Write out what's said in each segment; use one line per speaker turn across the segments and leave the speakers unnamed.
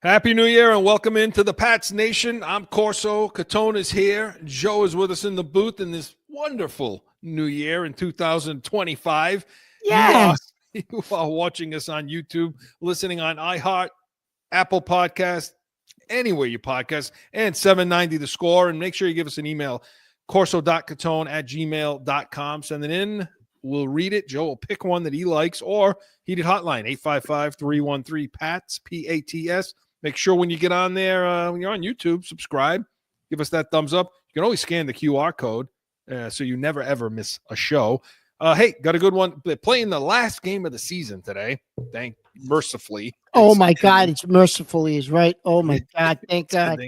Happy New Year and welcome into the Pats Nation. I'm Corso. Catone is here. Joe is with us in the booth in this wonderful new year in 2025.
Yes.
You are watching us on YouTube, listening on iHeart, Apple Podcast, anywhere you podcast, and 790 The Score. And make sure you give us an email, corso.catone@gmail.com. Send it in. We'll read it. Joe will pick one that he likes, or Heated Hotline, 855-313-PATS, P-A-T-S. Make sure when you get on there, when you're on YouTube, subscribe. Give us that thumbs up. You can always scan the QR code so you never, ever miss a show. Hey, got a good one. They're playing the last game of the season today. Mercifully.
Oh, my God. It's mercifully is right. Oh, my God. Thank God.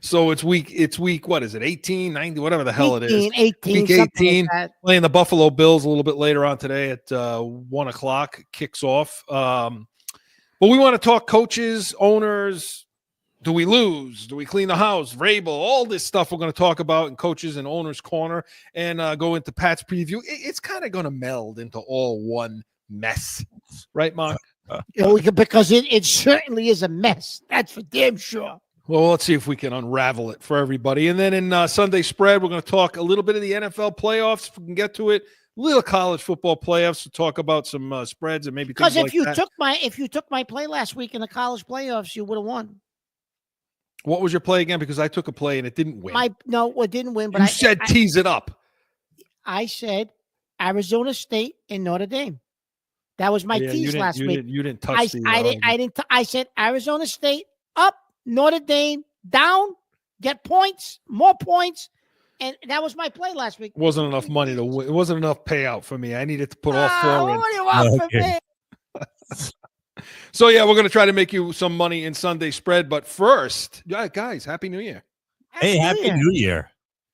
So it's week, what is it, 18, 90, whatever the hell it is.
18,
week 18, like playing the Buffalo Bills a little bit later on today at 1 o'clock, kicks off. But we want to talk coaches, owners. Do we lose? Do we clean the house? Vrabel, all this stuff we're going to talk about in Coaches and Owners Corner and go into Pat's preview. It's kind of going to meld into all one mess. Right, Mark?
Because it certainly is a mess. That's for damn sure.
Well, let's see if we can unravel it for everybody. And then in Sunday Spread, we're going to talk a little bit of the NFL playoffs, if we can get to it. Little college football playoffs to talk about some spreads and maybe
because if you took my play last week in the college playoffs, you would have won.
What was your play again? Because I took a play and it didn't win.
It didn't win. But
you said tease it up.
I said Arizona State and Notre Dame. That was my tease last week.
You didn't touch
I said Arizona State up, Notre Dame down, get points, more points. And that was my play last week.
Wasn't enough money to win. It wasn't enough payout for me. I needed to put all four in.
What do you want from me?
So, yeah, we're going to try to make you some money in Sunday Spread. But first, guys, Happy New Year.
Happy New Year.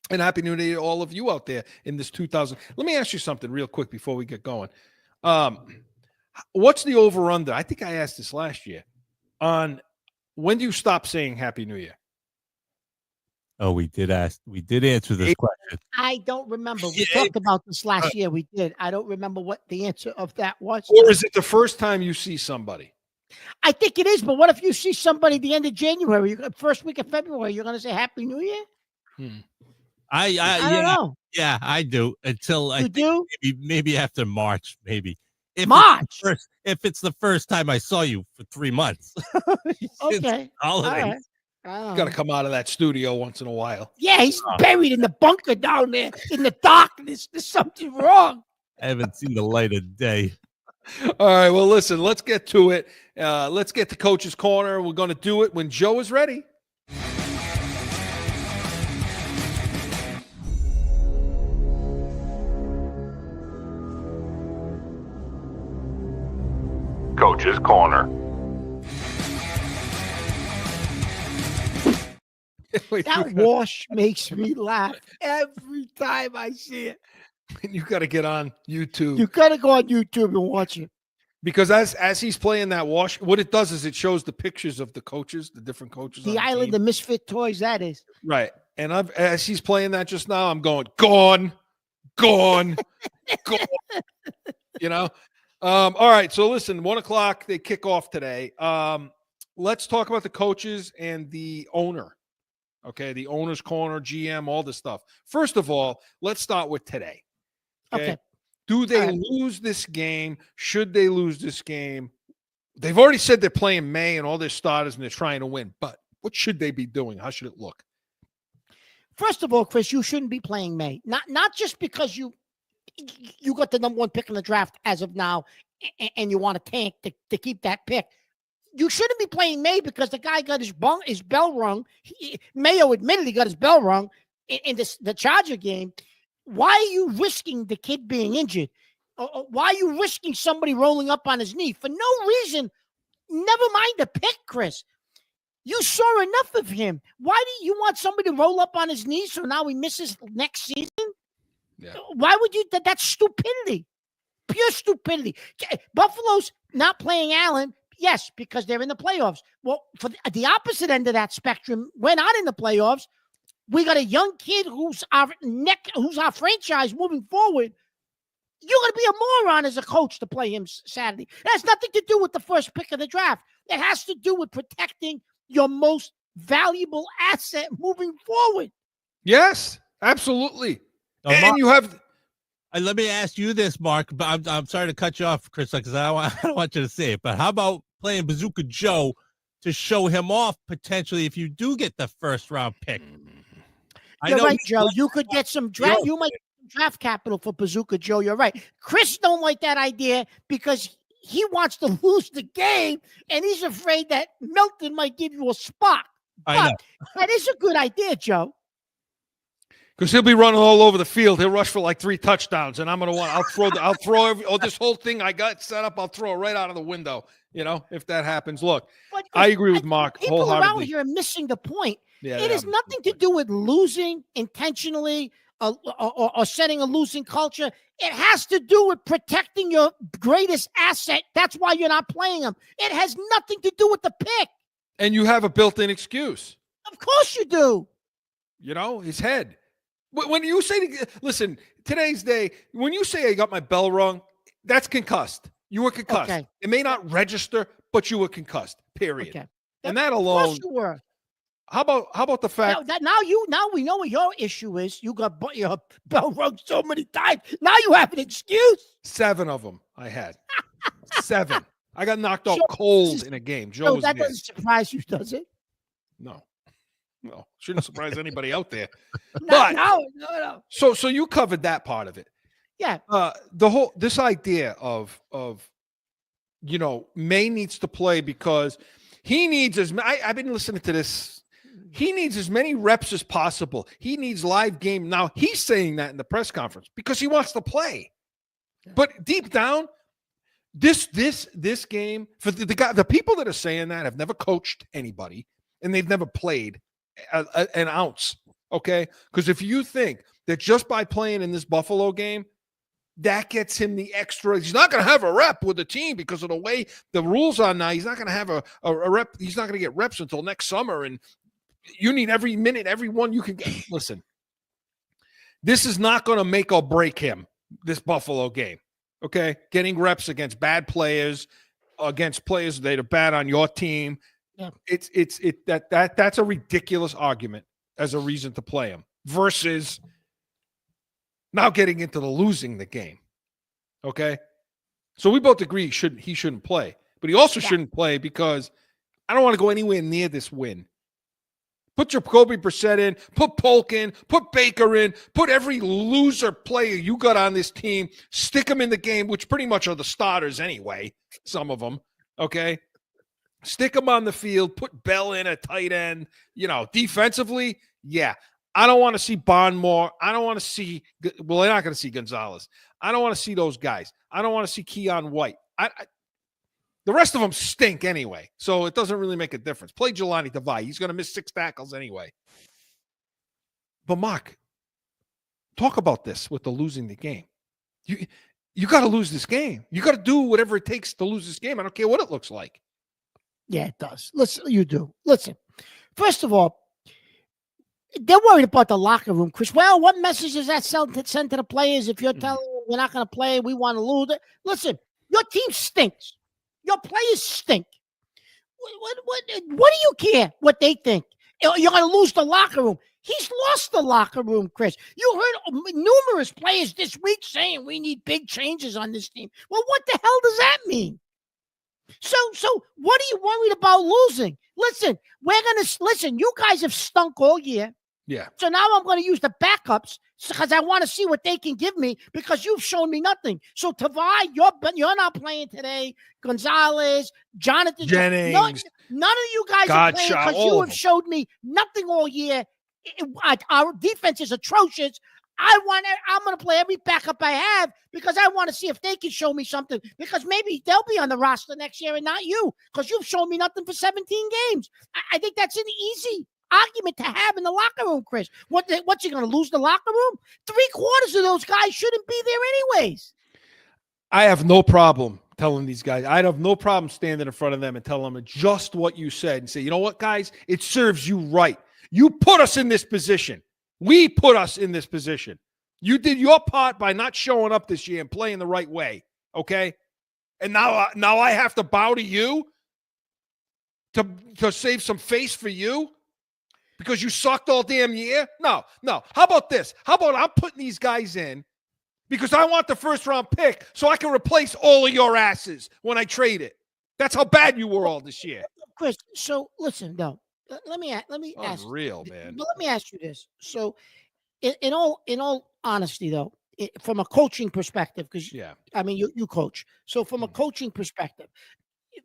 And Happy New Year to all of you out there in this 2000. Let me ask you something real quick before we get going. What's the over-under? I think I asked this last year. On when do you stop saying Happy New Year?
Oh, we did answer this question.
I don't remember. We talked about this last year. We did. I don't remember what the answer of that was.
Or is it the first time you see somebody?
I think it is, but what if you see somebody at the end of January, first week of February, you're going to say Happy New Year?
I
don't know.
Yeah, I do. Until I
do?
Maybe after March, maybe.
March?
If it's the first time I saw you for 3 months.
Okay.
Holidays.
Got to come out of that studio once in a while.
Yeah, he's buried in the bunker down there in the darkness. There's something wrong.
I haven't seen the light of day.
All right, well, listen, let's get to it. Let's get to Coach's Corner. We're going to do it when Joe is ready.
Coach's Corner.
That wash makes me laugh every time I see it.
You got to get on YouTube.
You got to go on YouTube and watch it.
Because as he's playing that wash, what it does is it shows the pictures of the coaches, the different coaches.
The Island of Misfit Toys, that is.
Right. And as he's playing that just now, I'm going, gone. Gone. You know? All right. So listen, 1 o'clock, they kick off today. Let's talk about the coaches and the owner. Okay, the owner's corner, GM, all this stuff. First of all, let's start with today. Okay. Do they lose this game? Should they lose this game? They've already said they're playing May and all their starters and they're trying to win. But what should they be doing? How should it look?
First of all, Chris, you shouldn't be playing May. Not just because you got the number one pick in the draft as of now and you want to tank to keep that pick. You shouldn't be playing May because the guy got his bell rung. Mayo admitted he got his bell rung in the Charger game. Why are you risking the kid being injured? Why are you risking somebody rolling up on his knee for no reason? Never mind the pick, Chris. You saw enough of him. Why do you want somebody to roll up on his knee so now he misses next season? Yeah. Why would you? That's stupidity. Pure stupidity. Buffalo's not playing Allen. Yes, because they're in the playoffs. Well, for the opposite end of that spectrum, we're not in the playoffs. We got a young kid who's our franchise moving forward. You're going to be a moron as a coach to play him Saturday. It has nothing to do with the first pick of the draft. It has to do with protecting your most valuable asset moving forward.
Yes, absolutely.
Now,
And
Mark,
you have
let me ask you this, Mark. But I'm sorry to cut you off, Chris, because I don't want you to say it. But how about playing Bazooka Joe to show him off potentially if you do get the first round pick?
You're right,
he's
Joe.
left-
You could get some draft.
Yo.
You might get some draft capital for Bazooka Joe. You're right. Chris don't like that idea because he wants to lose the game, and he's afraid that Milton might give you a spot.
I know.
That is a good idea, Joe.
because he'll be running all over the field. He'll rush for like 3 touchdowns, and I'm gonna want. I'll throw this whole thing I got set up. I'll throw it right out of the window. You know, if that happens. Look,
But
I agree with
think
Mark
people around
wholeheartedly.
here are missing the point.
Yeah,
It has nothing to do with losing intentionally or setting a losing culture. It has to do with protecting your greatest asset. That's why you're not playing him. It has nothing to do with the pick.
And you have a built-in excuse.
Of course you do.
You know, his head. When you say, listen, today's day, when you say I got my bell rung, that's concussed. You were concussed.
Okay.
It may not register, but you were concussed. Period.
Okay.
And that
Of
alone.
course you were.
How about the fact?
Now we know what your issue is. You got your bell rung so many times. Now you have an excuse.
7 of them I had. 7. I got knocked out
Joe,
cold in a game. Joe
So
was
that
there.
doesn't surprise you, does it?
No. Shouldn't surprise anybody out there.
No,
But-
no.
So you covered that part of it.
Yeah.
This idea of May needs to play because he needs I've been listening to this. He needs as many reps as possible. He needs live game. Now he's saying that in the press conference because he wants to play. But deep down, this game for the people that are saying that have never coached anybody and they've never played an ounce. Okay, because if you think that just by playing in this Buffalo game, that gets him the extra. He's not going to have a rep with the team because of the way the rules are now. He's not going to have a rep. He's not going to get reps until next summer. And you need every minute, every one you can get. Listen, this is not going to make or break him, this Buffalo game. Okay? Getting reps against bad players, against players that are bad on your team.
Yeah.
That's a ridiculous argument as a reason to play him versus now getting into the losing the game. Okay. So we both agree he shouldn't play, but he also shouldn't play because I don't want to go anywhere near this win. Put Jacoby Brissett in, put Polk in, put Baker in, put every loser player you got on this team, stick them in the game, which pretty much are the starters anyway, some of them. Okay. Stick them on the field, put Bell in at tight end, defensively. Yeah. I don't want to see Bondmore. I don't want to see, well, they're not going to see Gonzalez. I don't want to see those guys. I don't want to see Keon White. The rest of them stink anyway, so it doesn't really make a difference. Play Jelani Tavai. He's going to miss 6 tackles anyway. But, Mark, talk about this with the losing the game. You got to lose this game. You got to do whatever it takes to lose this game. I don't care what it looks like.
Yeah, it does. Listen, you do. Listen, first of all, they're worried about the locker room, Chris. Well, what message does that send to the players if you're telling them we're not going to play, we want to lose it? Listen, your team stinks. Your players stink. What do you care what they think? You're going to lose the locker room. He's lost the locker room, Chris. You heard numerous players this week saying we need big changes on this team. Well, what the hell does that mean? So what are you worried about losing? Listen, you guys have stunk all year.
Yeah.
So now I'm going to use the backups because I want to see what they can give me because you've shown me nothing. So Tavai, you're not playing today. Gonzalez, Jonathan
Jennings.
None of you guys are playing
Godchaux,
because
all
you
of
have
them.
showed me nothing all year. Our defense is atrocious. I'm going to play every backup I have because I want to see if they can show me something because maybe they'll be on the roster next year and not you because you've shown me nothing for 17 games. I think that's an easy argument to have in the locker room, Chris. What's he going to lose the locker room? 3/4 of those guys shouldn't be there anyways.
I have no problem telling these guys. I'd have no problem standing in front of them and telling them just what you said and say, you know what, guys? It serves you right. You put us in this position. We put us in this position. You did your part by not showing up this year and playing the right way, okay? And now I have to bow to you? to save some face for you because you sucked all damn year? No. How about this? How about I'm putting these guys in because I want the first round pick so I can replace all of your asses when I trade it. That's how bad you were all this year.
Chris, so listen, no. Let me ask.
Unreal, man.
But let me ask you this. So, in all honesty, though, from a coaching perspective, because
Yeah.
I mean you coach. So from a coaching perspective,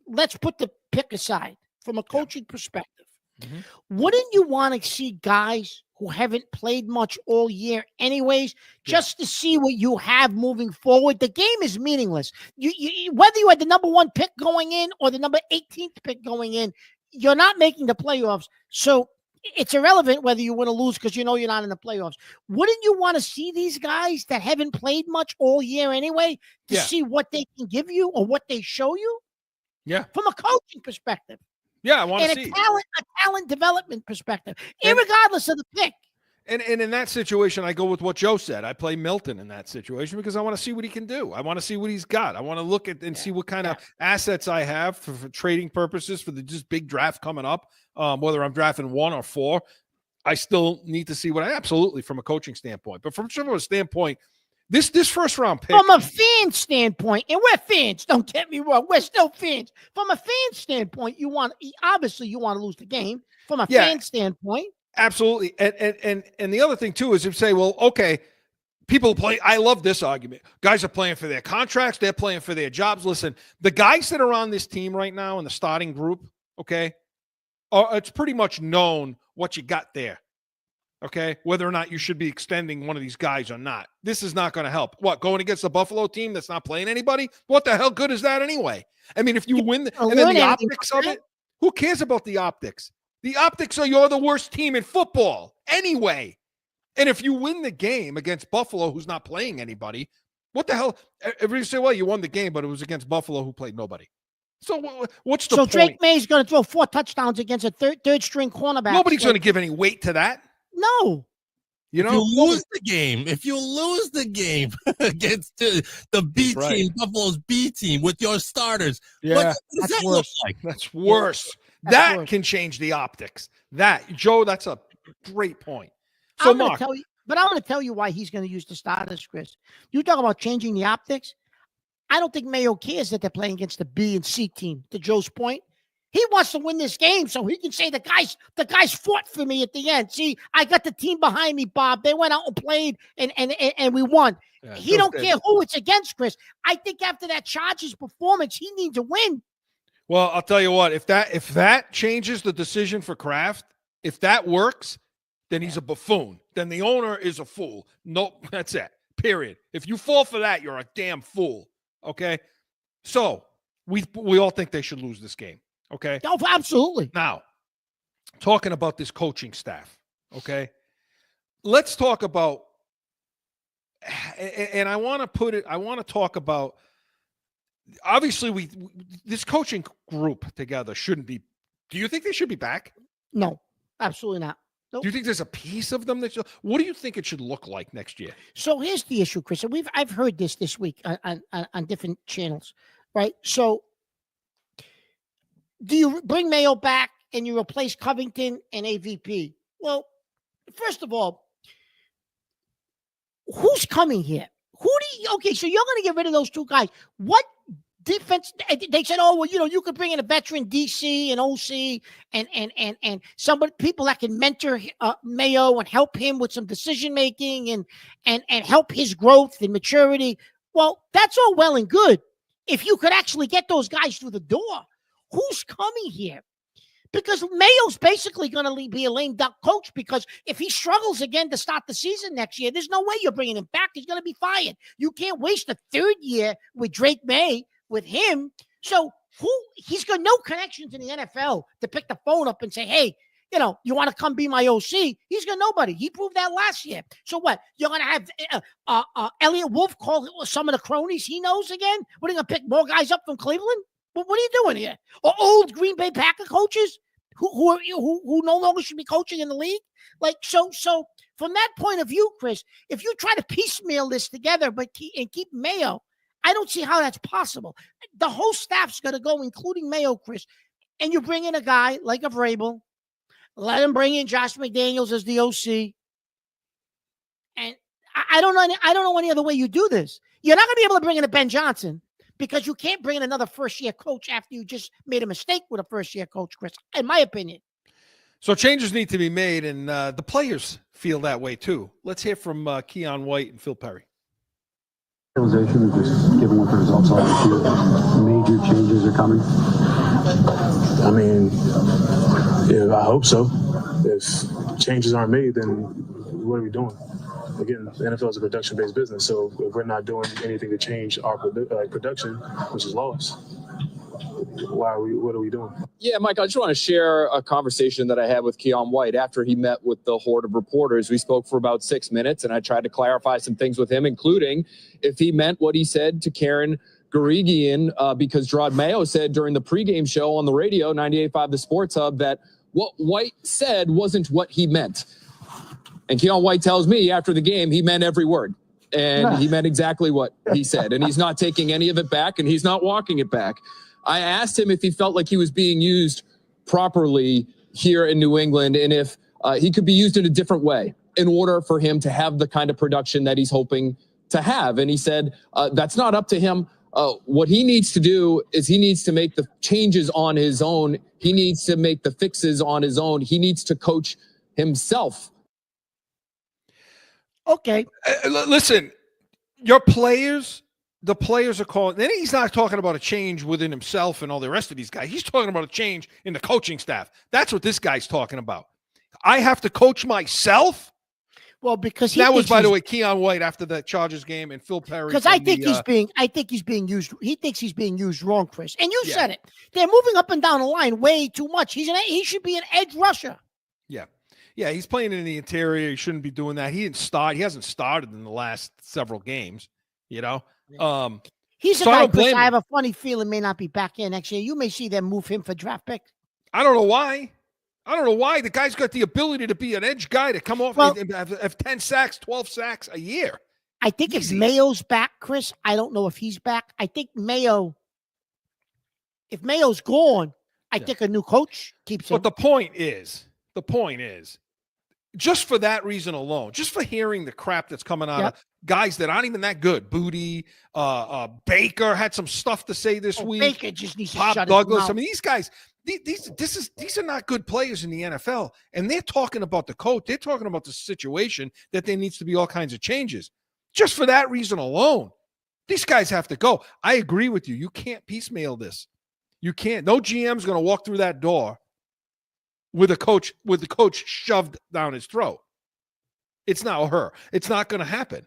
let's put the pick aside. From a coaching perspective,
Mhm.
wouldn't you want to see guys who haven't played much all year, anyways, just to see what you have moving forward? The game is meaningless. You whether you had the number 1 pick going in or the number 18th pick going in, you're not making the playoffs. So it's irrelevant whether you win or lose because you know you're not in the playoffs. Wouldn't you want to see these guys that haven't played much all year anyway to
Yeah.
see what they can give you or what they show you?
Yeah.
From a coaching perspective
Yeah, I want to
and
see.
a talent development perspective,
And-
irregardless of the pick.
And in that situation, I go with what Joe said. I play Milton in that situation because I want to see what he can do. I want to see what he's got. I want to look at and see what kind of assets I have for trading purposes for the just big draft coming up. Whether I'm drafting 1 or 4, I still need to see what I absolutely from a coaching standpoint. But from a standpoint, this first round pick.
From a fan standpoint, and we're fans, don't get me wrong, we're still fans. From a fan standpoint, obviously you want to lose the game. From a fan standpoint.
Absolutely. And the other thing too is you say, well, okay, people play. I love this argument. Guys are playing for their contracts. They're playing for their jobs. Listen, the guys that are on this team right now in the starting group, okay, it's pretty much known what you got there. Okay, whether or not you should be extending one of these guys or not. This is not going to help. What, going against the Buffalo team that's not playing anybody? What the hell good is that anyway? I mean, if you win, and then the optics of it, who cares about the optics? The optics are you're the worst team in football anyway. And if you win the game against Buffalo, who's not playing anybody, what the hell? Everybody say, well, you won the game, but it was against Buffalo who played nobody. So what's the point?
So Drake May's going to throw 4 touchdowns against a third string cornerback.
Nobody's going to give any weight to that.
No.
You know,
if you lose the game against the B team, Buffalo's B team with your starters, what does that look like?
That's worse. That can change the optics. Joe, that's a great point. So,
I'm
Mark,
going to tell you why he's going to use the starters, Chris. You talk about changing the optics. I don't think Mayo cares that they're playing against the B and C team, to Joe's point. He wants to win this game so he can say the guys fought for me at the end. See, I got the team behind me, Bob. They went out and played and we won.
Yeah,
he don't care who it's against, Chris. I think after that Chargers performance, he needs to win.
Well, I'll tell you what, if that changes the decision for Kraft, if that works, then he's a buffoon. Then the owner is a fool. Nope, that's it. Period. If you fall for that, you're a damn fool. Okay? So, we all think they should lose this game. Okay?
Oh, absolutely.
Now, talking about this coaching staff, okay? Let's talk about, and I want to talk about, obviously this coaching group together shouldn't be, do you think they should be back?
No, absolutely not. Nope.
Do you think there's a piece of them what do you think it should look like next year?
So here's the issue, Chris, and I've heard this week on different channels, right? So do you bring Mayo back and you replace Covington and AVP? Well, first of all, who's coming here? Okay, so you're going to get rid of those 2 guys. What defense? They said, oh, well, you could bring in a veteran DC and OC and people that can mentor Mayo and help him with some decision making and help his growth and maturity. Well, that's all well and good. If you could actually get those guys through the door, who's coming here? Because Mayo's basically going to be a lame duck coach because if he struggles again to start the season next year, there's no way you're bringing him back. He's going to be fired. You can't waste a 3rd year with Drake May with him. So he's got no connections in the NFL to pick the phone up and say, hey, you want to come be my OC? He's got nobody. He proved that last year. So what? You're going to have Elliot Wolf call some of the cronies he knows again? What, are you going to pick more guys up from Cleveland? What are you doing here? Or old Green Bay Packer coaches who no longer should be coaching in the league? Like, so from that point of view, Chris, if you try to piecemeal this together and keep Mayo, I don't see how that's possible. The whole staff's going to go, including Mayo, Chris. and you bring in a guy like a Vrabel, let him bring in Josh McDaniels as the OC. And I don't know any other way you do this. You're not going to be able to bring in a Ben Johnson because you can't bring in another first-year coach after you just made a mistake with a first-year coach, Chris, in my opinion.
So changes need to be made, and the players feel that way too. Let's hear from Keon White and Phil Perry.
Realization of just given what the results are this year, major changes are coming.
I mean, yeah, I hope so. If changes aren't made, then what are we doing? Again, the NFL is a production-based business, so if we're not doing anything to change our production, which is lost, what are we doing?
Yeah, Mike, I just want to share a conversation that I had with Keon White after he met with the horde of reporters. We spoke for about 6 minutes, and I tried to clarify some things with him, including if he meant what he said to Karen Guregian, because Gerard Mayo said during the pregame show on the radio, 98.5 The Sports Hub, that what White said wasn't what he meant. And Keon White tells me after the game, he meant every word. And he meant exactly what he said. And he's not taking any of it back, and he's not walking it back. I asked him if he felt like he was being used properly here in New England and if he could be used in a different way in order for him to have the kind of production that he's hoping to have. And he said, that's not up to him. What he needs to do is he needs to make the changes on his own. He needs to make the fixes on his own. He needs to coach himself.
Okay.
Listen, your players, the players are calling. Then he's not talking about a change within himself and all the rest of these guys. He's talking about a change in the coaching staff. That's what this guy's talking about. I have to coach myself.
Well, because
that was, by the way, Keon White after the Chargers game and Phil Perry.
Because I think he's being used. He thinks he's being used wrong, Chris. And you said it. They're moving up and down the line way too much. He should be an edge rusher.
Yeah. Yeah, he's playing in the interior. He shouldn't be doing that. He hasn't started in the last several games, you know.
He's a guy, Chris, I have a funny feeling may not be back here next year. You may see them move him for draft pick.
I don't know why. The guy's got the ability to be an edge guy to come off and have 10 sacks, 12 sacks a year.
I think if Mayo's back, Chris, I don't know if he's back. I think if Mayo's gone, I think a new coach keeps him.
But the point is, just for that reason alone, just for hearing the crap that's coming out of guys that aren't even that good. Booty, Baker had some stuff to say this week.
Baker just needs to
Pop
shut
Douglas.
his mouth.
I mean, these guys, these are not good players in the NFL. And they're talking about the coach. They're talking about the situation that there needs to be all kinds of changes. Just for that reason alone, these guys have to go. I agree with you. You can't piecemeal this. You can't. No GM's going to walk through that door with the coach shoved down his throat. It's not her. It's not going to happen.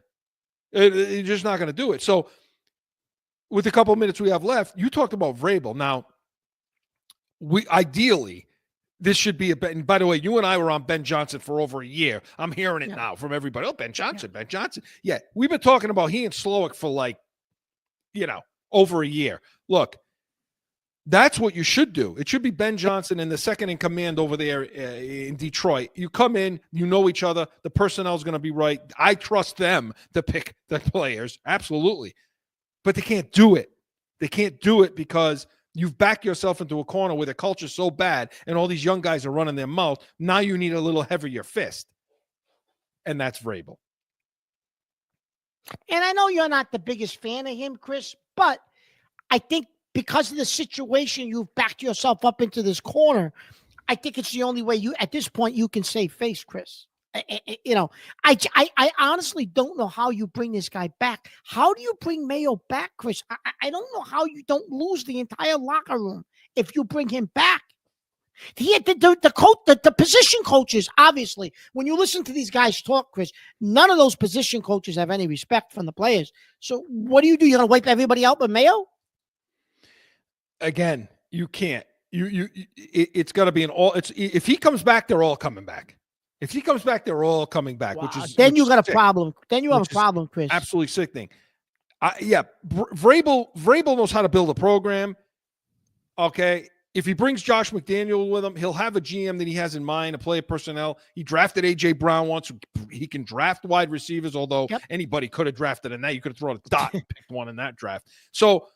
You're just not going to do it. So with a couple of minutes we have left, you talked about Vrabel. Now, ideally, this should be a bet. And by the way, you and I were on Ben Johnson for over a year. I'm hearing it now from everybody. Oh, Ben Johnson. Yeah, we've been talking about he and Slowick for over a year. Look, that's what you should do. It should be Ben Johnson and the second in command over there in Detroit. You come in, you know each other. The personnel is going to be right. I trust them to pick the players. Absolutely. But they can't do it. They can't do it because you've backed yourself into a corner where the culture's so bad and all these young guys are running their mouth. Now you need a little heavier fist. And that's Vrabel.
And I know you're not the biggest fan of him, Chris, but I think because of the situation, you've backed yourself up into this corner. I think it's the only way at this point, you can save face, Chris. I honestly don't know how you bring this guy back. How do you bring Mayo back, Chris? I don't know how you don't lose the entire locker room if you bring him back. The position coaches, obviously, when you listen to these guys talk, Chris, none of those position coaches have any respect from the players. So what do? You're going to wipe everybody out but Mayo?
Again, you can't. It's got to be if he comes back, they're all coming back. If he comes back, they're all coming back.
Wow.
Which
Then you got a problem. Then you have a problem, Chris.
Absolutely sickening. Vrabel knows how to build a program. Okay, if he brings Josh McDaniel with him, he'll have a GM that he has in mind, a player personnel. He drafted A.J. Brown once. He can draft wide receivers, although anybody could have drafted in that. You could have thrown a dot and picked one in that draft. So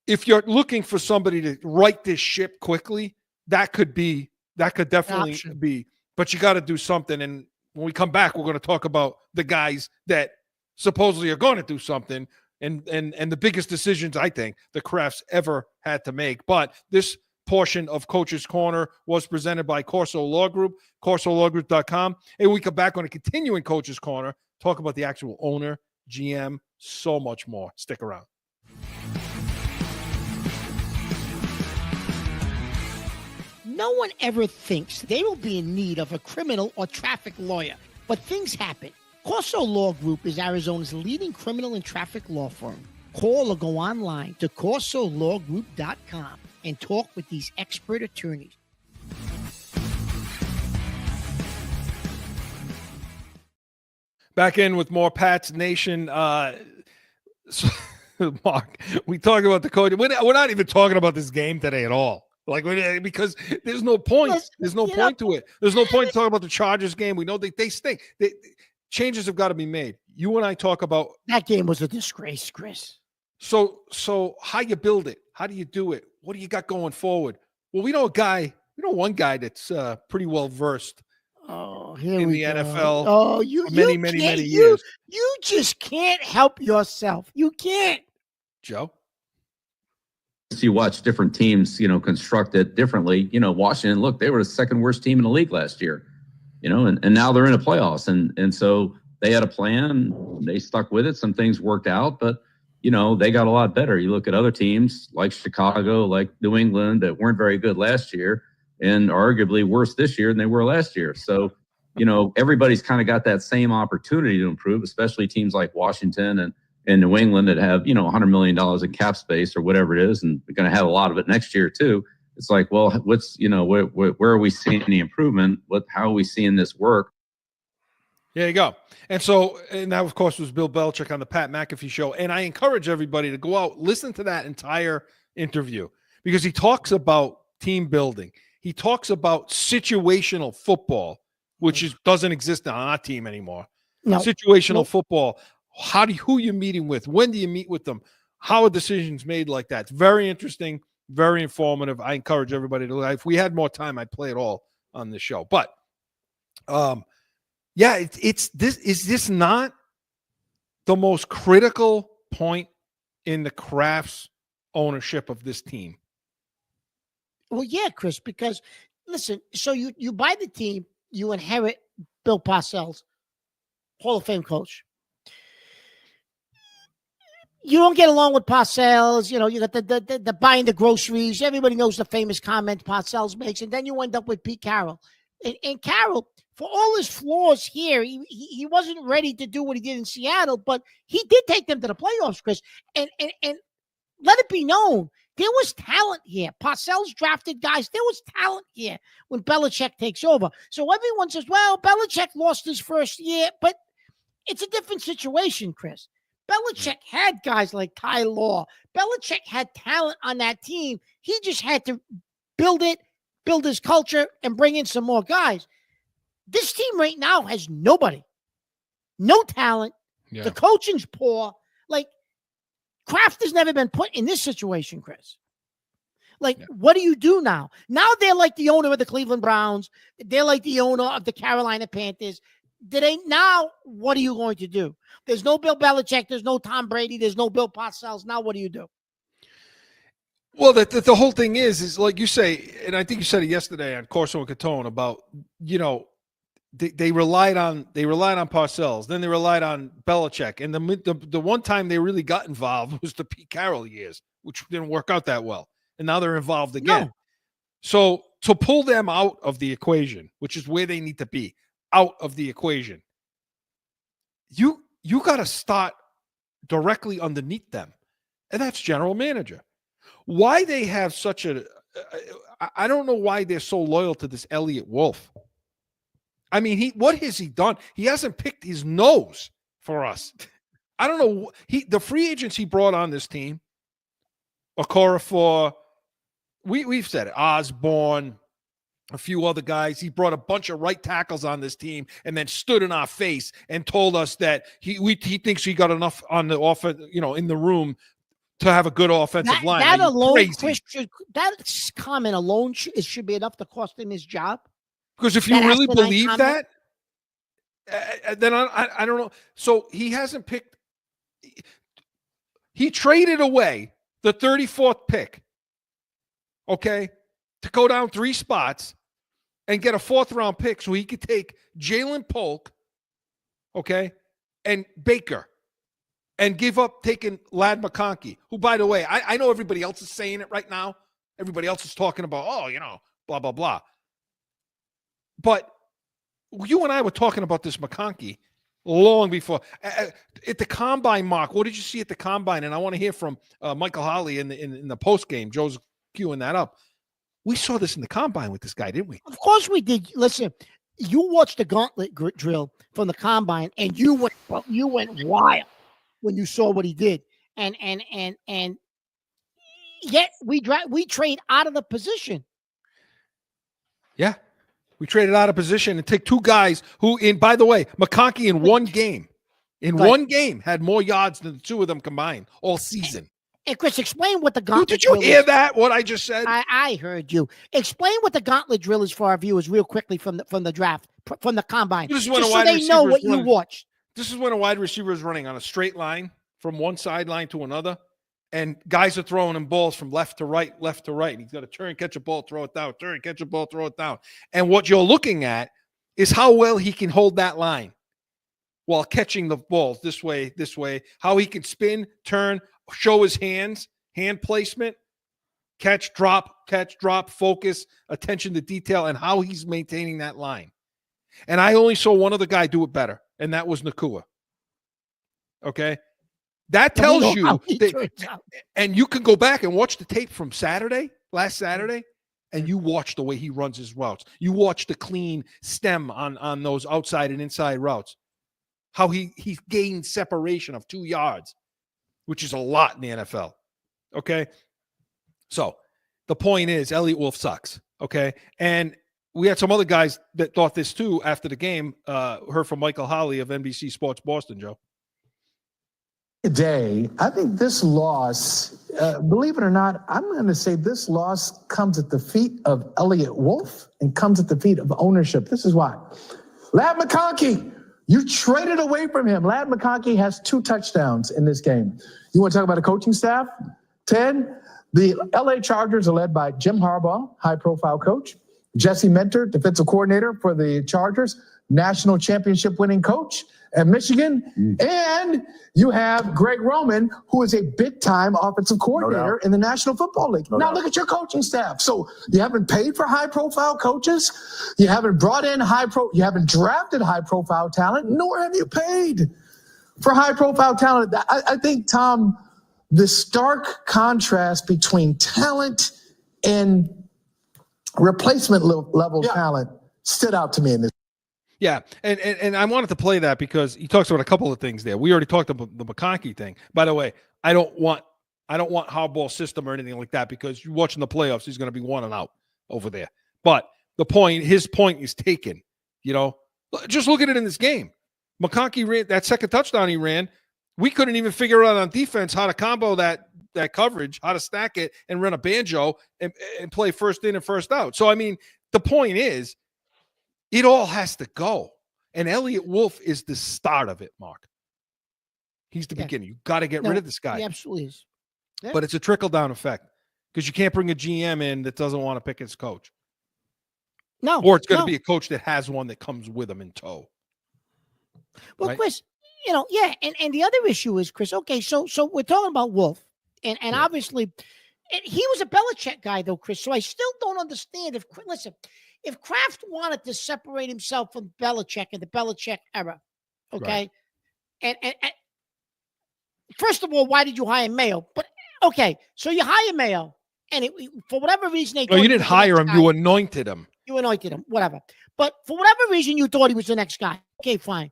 if you're looking for somebody to right this ship quickly, that could definitely
option.
be, but you got to do something. And when we come back, we're going to talk about the guys that supposedly are going to do something and the biggest decisions I think the Crafts ever had to make. But this portion of Coach's Corner was presented by Corso Law Group, corsolawgroup.com. And we come back on a continuing Coach's Corner, talk about the actual owner, GM, so much more. Stick around.
No one ever thinks they will be in need of a criminal or traffic lawyer, but things happen. Corso Law Group is Arizona's leading criminal and traffic law firm. Call or go online to corsolawgroup.com and talk with these expert attorneys.
Back in with more Pats Nation. So, Mark, we talk about the coach. We're not even talking about this game today at all. Like, because there's no point. There's no point to it. There's no point to talk about the Chargers game. We know they stink. Changes have got to be made. You and I talk about
That game was a disgrace, Chris.
So how you build it? How do you do it? What do you got going forward? Well, we know one guy that's pretty well versed
Oh, here
in
we
the
go.
NFL.
Oh, you
for many years.
You just can't help yourself. You can't.
Joe?
You watch different teams, construct it differently. Washington, look, they were the second worst team in the league last year, and now they're in the playoffs. And so they had a plan. They stuck with it. Some things worked out, but, they got a lot better. You look at other teams like Chicago, like New England that weren't very good last year and arguably worse this year than they were last year. So, everybody's kind of got that same opportunity to improve, especially teams like Washington and New England that have, $100 million in cap space or whatever it is, and they're going to have a lot of it next year too. It's like, well, what's, where are we seeing the improvement? How are we seeing this work?
There you go. And that, of course, was Bill Belichick on the Pat McAfee show. And I encourage everybody to go out, listen to that entire interview, because he talks about team building. He talks about situational football, which doesn't exist on our team anymore.
No.
Situational football. Who you meeting with? When do you meet with them? How are decisions made like that? It's very interesting, very informative. I encourage everybody to if we had more time, I'd play it all on the show. But it's this. Is this not the most critical point in the Crafts ownership of this team?
Well, yeah, Chris, because listen, so you buy the team, you inherit Bill Parcells, Hall of Fame coach. You don't get along with Parcells, you got the buying the groceries. Everybody knows the famous comment Parcells makes, and then you end up with Pete Carroll. And Carroll, for all his flaws here, he wasn't ready to do what he did in Seattle, but he did take them to the playoffs, Chris. And let it be known, there was talent here. Parcells drafted guys. There was talent here when Belichick takes over. So everyone says, well, Belichick lost his first year, but it's a different situation, Chris. Belichick had guys like Ty Law. Belichick had talent on that team. He just had to build his culture, and bring in some more guys. This team right now has nobody. No talent. Yeah. The coaching's poor. Like, Kraft has never been put in this situation, Chris. What do you do now? Now they're like the owner of the Cleveland Browns. They're like the owner of the Carolina Panthers. Now, what are you going to do? There's no Bill Belichick. There's no Tom Brady. There's no Bill Parcells. Now, what do you do?
Well, the whole thing is like you say, and I think you said it yesterday on Corso and Catone about, they relied on Parcells, then they relied on Belichick, and the one time they really got involved was the Pete Carroll years, which didn't work out that well, and now they're involved again. No. So to pull them out of the equation, which is where they need to be, out of the equation, you got to start directly underneath them, and that's general manager. Why they have such I don't know why they're so loyal to this Elliott Wolf. I mean, what has he done? He hasn't picked his nose for us. I don't know. The free agents he brought on this team, Okorafor, we've said it, Osborne, a few other guys. He brought a bunch of right tackles on this team and then stood in our face and told us that he thinks he got enough on the offense, in the room to have a good offensive
That,
line.
that
Are you
alone,
crazy?
Chris, that comment alone should be enough to cost him his job.
Because if you
that
really
asinine
believe
comment?
that, then I don't know. So he hasn't picked. He traded away the 34th pick, okay, to go down 3 spots and get a 4th round pick so he could take Jalen Polk, okay, and Baker, and give up taking Ladd McConkey, who, by the way, I know everybody else is saying it right now. Everybody else is talking about, blah, blah, blah. But you and I were talking about this McConkey long before. At the combine, Mark, what did you see at the combine? And I want to hear from Michael Holly in the post game. Joe's queuing that up. We saw this in the combine with this guy, didn't we?
Of course we did. Listen, you watched the gauntlet drill from the combine, and you went wild when you saw what he did. And yet we trade out of the position.
Yeah. We traded out of position and take 2 guys who, by the way, McConkey in one game, had more yards than the 2 of them combined all season.
And Chris, explain what the gauntlet
Did you
drill
hear
is.
that? What I just said?
I heard you. Explain what the gauntlet drill is for our viewers real quickly from the draft, from the combine.
This is when
just
a wide
so they know
receiver's
what you
running.
watched.
This is when a wide receiver is running on a straight line from one sideline to another, and guys are throwing him balls from left to right. And he's got to turn, catch a ball, throw it down, turn, catch a ball, throw it down. And what you're looking at is how well he can hold that line while catching the balls this way, how he can spin, turn, show his hands, hand placement, catch, drop, focus, attention to detail, and how he's maintaining that line. And I only saw one other guy do it better, and that was Nakua. Okay? That tells you, and you can go back and watch the tape from last Saturday, and you watch the way he runs his routes. You watch the clean stem on those outside and inside routes, how he gained separation of 2 yards, which is a lot in the NFL. Okay? So the point is, Elliott Wolf sucks. Okay? And we had some other guys that thought this too after the game. Heard from Michael Holly of NBC Sports Boston, Joe.
Today, I think this loss, believe it or not, I'm going to say this loss comes at the feet of Elliott Wolf and comes at the feet of ownership. This is why. Ladd McConkey, you traded away from him. Ladd McConkey has 2 touchdowns in this game. You want to talk about a coaching staff? Ted, the LA Chargers are led by Jim Harbaugh, high-profile coach. Jesse Minter, defensive coordinator for the Chargers, national championship winning coach at Michigan. And you have Greg Roman, who is a big-time offensive coordinator in the National Football League. Now look at your coaching staff. So you haven't paid for high-profile coaches. You haven't brought in you haven't drafted high-profile talent, nor have you paid for high-profile talent. I think, Tom, the stark contrast between talent and replacement level talent stood out to me in this.
Yeah, and I wanted to play that because he talks about a couple of things there. We already talked about the McConkey thing. By the way, I don't want Harbaugh's system or anything like that, because you're watching the playoffs, he's going to be 1 and out over there. But his point is taken. Just look at it in this game. McConkey ran that second touchdown he ran. We couldn't even figure out on defense how to combo that coverage, how to stack it and run a banjo and play first in and first out. So, I mean, the point is, it all has to go. And Elliott Wolf is the start of it, Mark. He's the beginning. You got to get rid of this guy.
He absolutely is. Yeah.
But it's a trickle-down effect, because you can't bring a GM in that doesn't want to pick his coach.
No.
Or it's going to be a coach that has one that comes with him in tow.
Well,
right?
Chris, and the other issue is, Chris, okay, so we're talking about Wolf, and obviously he was a Belichick guy, though, Chris, so I still don't understand if Kraft wanted to separate himself from Belichick in the Belichick era, okay, right. and first of all, why did you hire Mayo? But okay, so you hire Mayo, and for whatever reason they
you didn't hire him, you anointed him.
You anointed him, whatever. But for whatever reason, you thought he was the next guy. Okay, fine.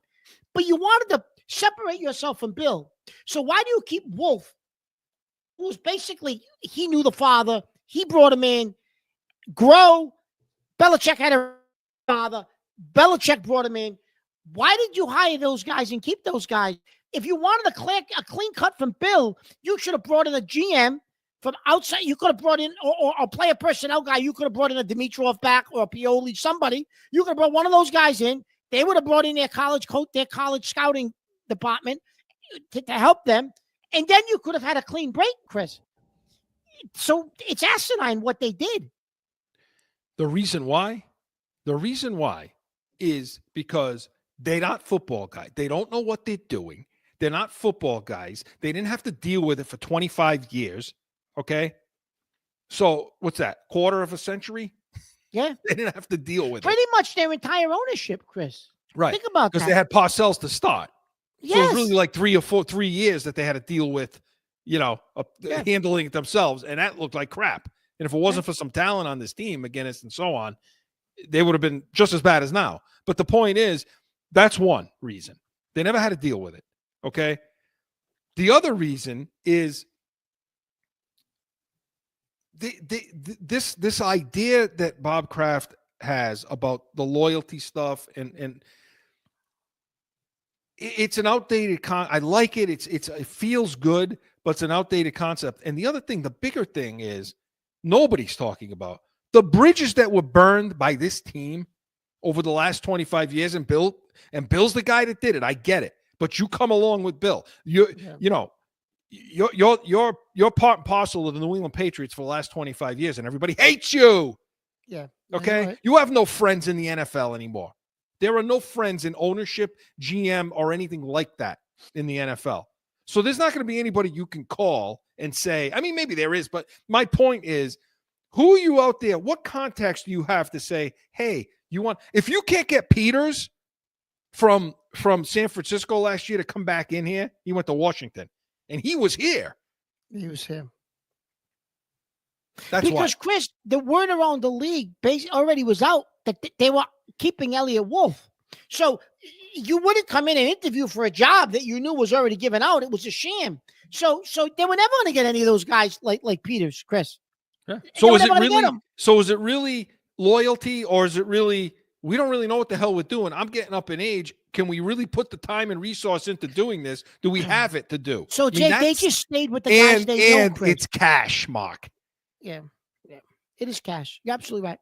But you wanted to separate yourself from Bill. So why do you keep Wolf, who's basically, he knew the father, he brought him in, Belichick had a father, Belichick brought him in. Why did you hire those guys and keep those guys? if you wanted a clean cut from Bill, you should have brought in a GM from outside. You could have brought in or a player personnel guy. You could have brought in a Dimitrov back or a Pioli, somebody. You could have brought one of those guys in. They would have brought in their college coach, their college scouting department to help them. And then you could have had a clean break, Chris. So it's asinine what they did.
The reason why is because they're not football guys. They don't know what they're doing. They're not football guys. They didn't have to deal with it for 25 years. Okay. So what's that? Quarter of a century?
Yeah.
They didn't have to deal with
Pretty
it.
much their entire ownership, Chris.
Right.
Think about that.
Because they had Parcells to start.
Yes.
So it was really like 3 years that they had to deal with, handling it themselves. And that looked like crap. And if it wasn't for some talent on this team, McGinnis and so on, they would have been just as bad as now. But the point is, that's one reason. They never had to deal with it. Okay. The other reason is this idea that Bob Kraft has about the loyalty stuff and it's an outdated I like it. It feels good, but it's an outdated concept. And the other thing, the bigger thing is nobody's talking about the bridges that were burned by this team over the last 25 years. And Bill's the guy that did it. I get it. But you come along with Bill. You're part and parcel of the New England Patriots for the last 25 years, and everybody hates you.
Yeah.
Okay.
Right.
You have no friends in the NFL anymore. There are no friends in ownership, GM, or anything like that in the NFL. So there's not going to be anybody you can call and say, I mean, maybe there is, but my point is, who are you out there? What context do you have to say, hey, if you can't get Peters from San Francisco last year to come back in here, he went to Washington and he was here.
He was here.
That's
because,
why.
Chris, the word around the league already was out that they were keeping Elliott Wolf. So you wouldn't come in and interview for a job that you knew was already given out. It was a sham. So they were never going to get any of those guys like Peters, Chris.
Yeah. So is it really loyalty, or is it really, we don't really know what the hell we're doing? I'm getting up in age. Can we really put the time and resource into doing this? Do we have it to do?
So, Jay, they just stayed with the guys they know, Chris.
It's cash, Mark.
Yeah. It is cash. You're absolutely right.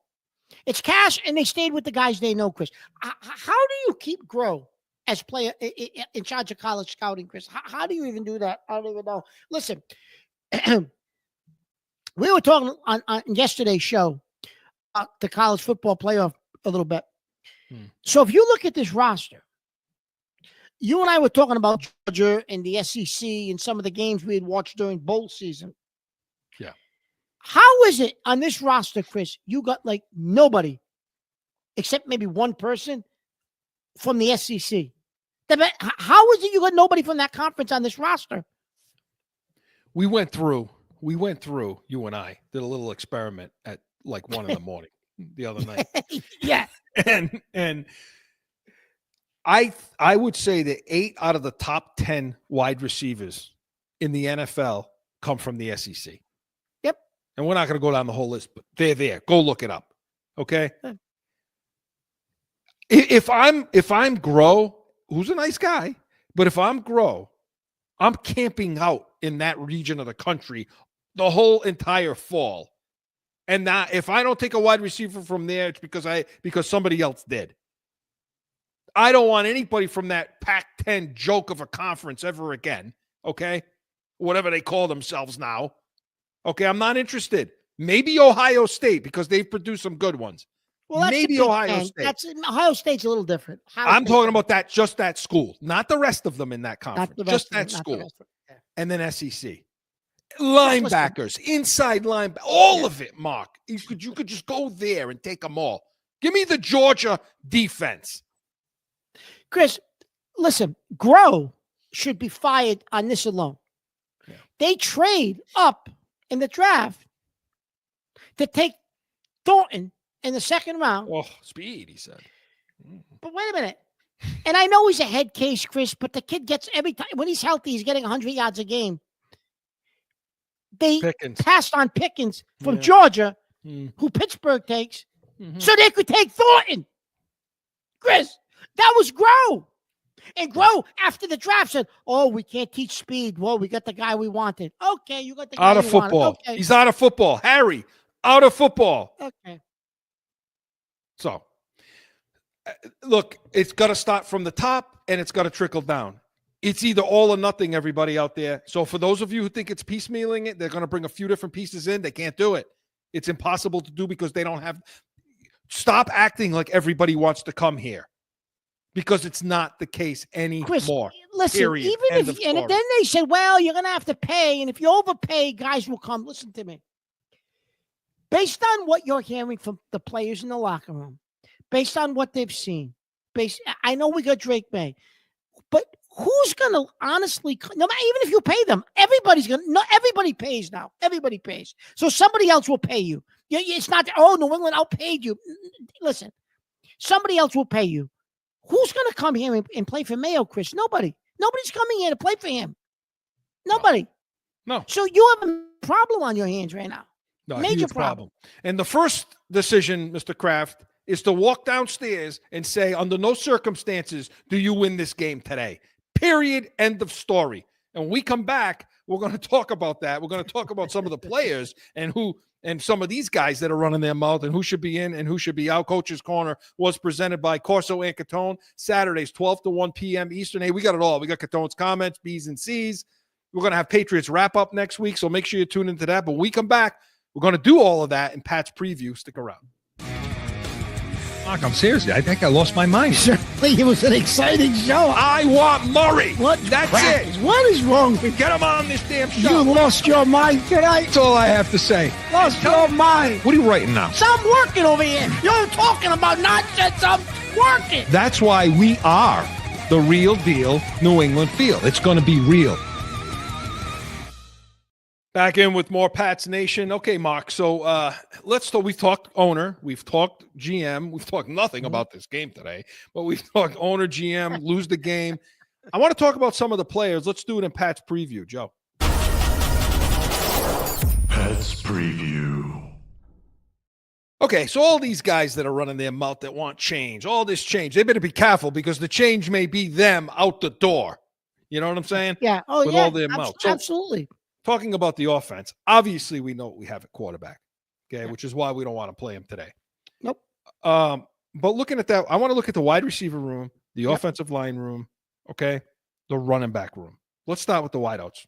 It's cash, and they stayed with the guys they know, Chris. How do you keep grow as player in charge of college scouting, Chris? How do you even do that? I don't even know. Listen, we were talking on yesterday's show, the college football playoff a little bit. So if you look at this roster, you and I were talking about Georgia and the SEC and some of the games we had watched during bowl season.
Yeah.
How is it on this roster, Chris? You got like nobody except maybe one person from the SEC. How is it you got nobody from that conference on this roster?
We went through, you and I did a little experiment at like 1 a.m. the other night.
Yeah.
And I would say that 8 out of the top 10 wide receivers in the NFL come from the SEC.
Yep.
And we're not going to go down the whole list, but they're there. Go look it up. Okay.
Yeah.
If I'm Grow, who's a nice guy, but if I'm Grow, I'm camping out in that region of the country the whole entire fall. And now if I don't take a wide receiver from there, it's because somebody else did. I don't want anybody from that Pac-10 joke of a conference ever again. Okay. Whatever they call themselves now. Okay. I'm not interested. Maybe Ohio State, because they've produced some good ones.
Well,
maybe Ohio State.
Ohio State's a little different.
I'm talking about just that school, not the rest of them in that conference. Just that school.
Yeah.
And then SEC. Linebackers, inside linebackers, all of it, Mark. You could just go there and take them all. Give me the Georgia defense.
Chris, listen, Grow should be fired on this alone. Yeah. They trade up in the draft to take Thornton in the second round.
Oh, speed, he said.
But wait a minute. And I know he's a head case, Chris, but the kid gets every time when he's healthy, he's getting 100 yards a game. They passed on Pickens from Georgia, who Pittsburgh takes, so they could take Thornton. Chris, that was Grow. And Grow, after the draft, said, "Oh, we can't teach speed. Well, we got the guy we wanted. Okay, you got the guy
Out of
you wanted.
football.
Okay.
He's out of football. Harry, out of football.
Okay.
So, look, it's got to start from the top and it's got to trickle down. It's either all or nothing, everybody out there. So, for those of you who think it's piecemealing it, they're going to bring a few different pieces in. They can't do it. It's impossible to do because they don't have. Stop acting like everybody wants to come here because it's not the case anymore.
Chris, listen,
Period.
even
End
if,
of
and
story.
then they said, well, you're going to have to pay. And if you overpay, guys will come. Listen to me. Based on what you're hearing from the players in the locker room, based on what they've seen, I know we got Drake May, but who's going to honestly, no matter, even if you pay them, everybody's going to, not everybody pays now. Everybody pays. So somebody else will pay you. It's not, oh, New England outpaid you. Listen, somebody else will pay you. Who's going to come here and play for Mayo, Chris? Nobody. Nobody's coming here to play for him. Nobody.
No.
So you have a problem on your hands right now.
No,
Major
huge problem. And the first decision, Mr. Kraft, is to walk downstairs and say, under no circumstances do you win this game today. Period. End of story. And when we come back, we're going to talk about that. We're going to talk about some of the players and some of these guys that are running their mouth and who should be in and who should be out. Coach's Corner was presented by Corso and Catone. Saturdays, 12 to 1 p.m. Eastern. Hey, we got it all. We got Catone's comments, B's and C's. We're going to have Patriots wrap up next week, so make sure you tune into that. But when we come back, we're going to do all of that in Pat's preview. Stick around.
Mark, I'm serious. I think I lost my mind.
Certainly, it was an exciting show.
I want Murray.
What?
That's
crap
it.
What is wrong with
Get him on this damn
you?
show.
Lost your mind tonight.
That's all I have to say.
Lost your mind.
What are you writing now?
So I'm working over here. You're talking about nonsense. I'm working.
That's why we are the real deal New England Field. It's going to be real.
Back in with more Pats Nation. Okay, Mark. So let's talk. We've talked owner. We've talked GM. We've talked nothing about this game today, but we've talked owner, GM, lose the game. I want to talk about some of the players. Let's do it in Pat's preview, Joe.
Pets preview.
Okay, so all these guys that are running their mouth that want change, all this change, they better be careful because the change may be them out the door. You know what I'm saying?
Yeah. Oh,
With
yeah.
all their mouth. So-
Absolutely.
Talking about the offense, obviously we know what we have at quarterback, okay, which is why we don't want to play him today.
Nope.
But looking at that, I want to look at the wide receiver room, the offensive line room, okay, the running back room. Let's start with the wideouts,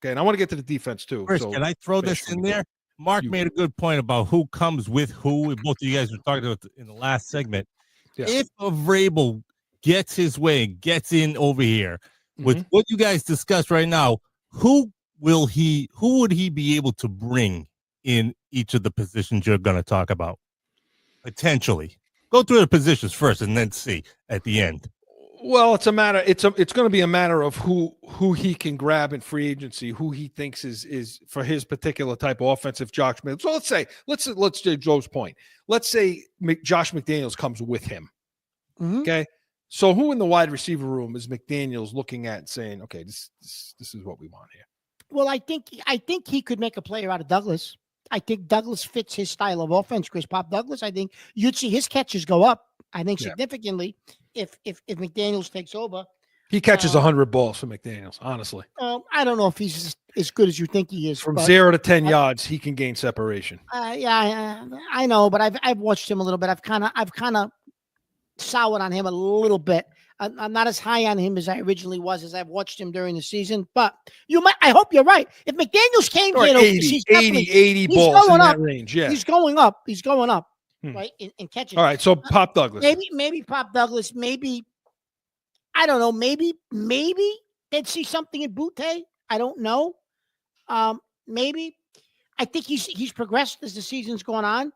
okay, and I want to get to the defense too.
Chris,
so
can I throw this in there? Mark made a good point about who comes with who. Both of you guys were talking about in the last segment.
Yeah.
If a Vrabel gets his way and gets in over here with what you guys discussed right now, who would he be able to bring in each of the positions you're going to talk about? Potentially. Go through the positions first and then see at the end.
Well, it's going to be a matter of who he can grab in free agency, who he thinks is for his particular type of offensive Josh McDaniels. So let's do Joe's point. Let's say Josh McDaniels comes with him.
Mhm.
Okay. So who in the wide receiver room is McDaniels looking at and saying, okay, this is what we want here?
Well, I think he could make a player out of Douglas. I think Douglas fits his style of offense, Chris Pop Douglas. I think you'd see his catches go up, I think, significantly if McDaniels takes over.
He catches 100 balls for McDaniels, honestly.
I don't know if he's as good as you think he is.
From
but,
0 to 10 yards, he can gain separation.
I know, but I've watched him a little bit. I've kind of soured on him a little bit. I'm not as high on him as I originally was as I've watched him during the season. But I hope you're right. If McDaniels came
Or
here,
80 balls in that range. Yeah.
He's going up. He's going up, right? In catching.
All right. So Pop Douglas.
Maybe Pop Douglas. Maybe I don't know. Maybe they'd see something in Butte. I don't know. Maybe I think he's progressed as the season's gone on.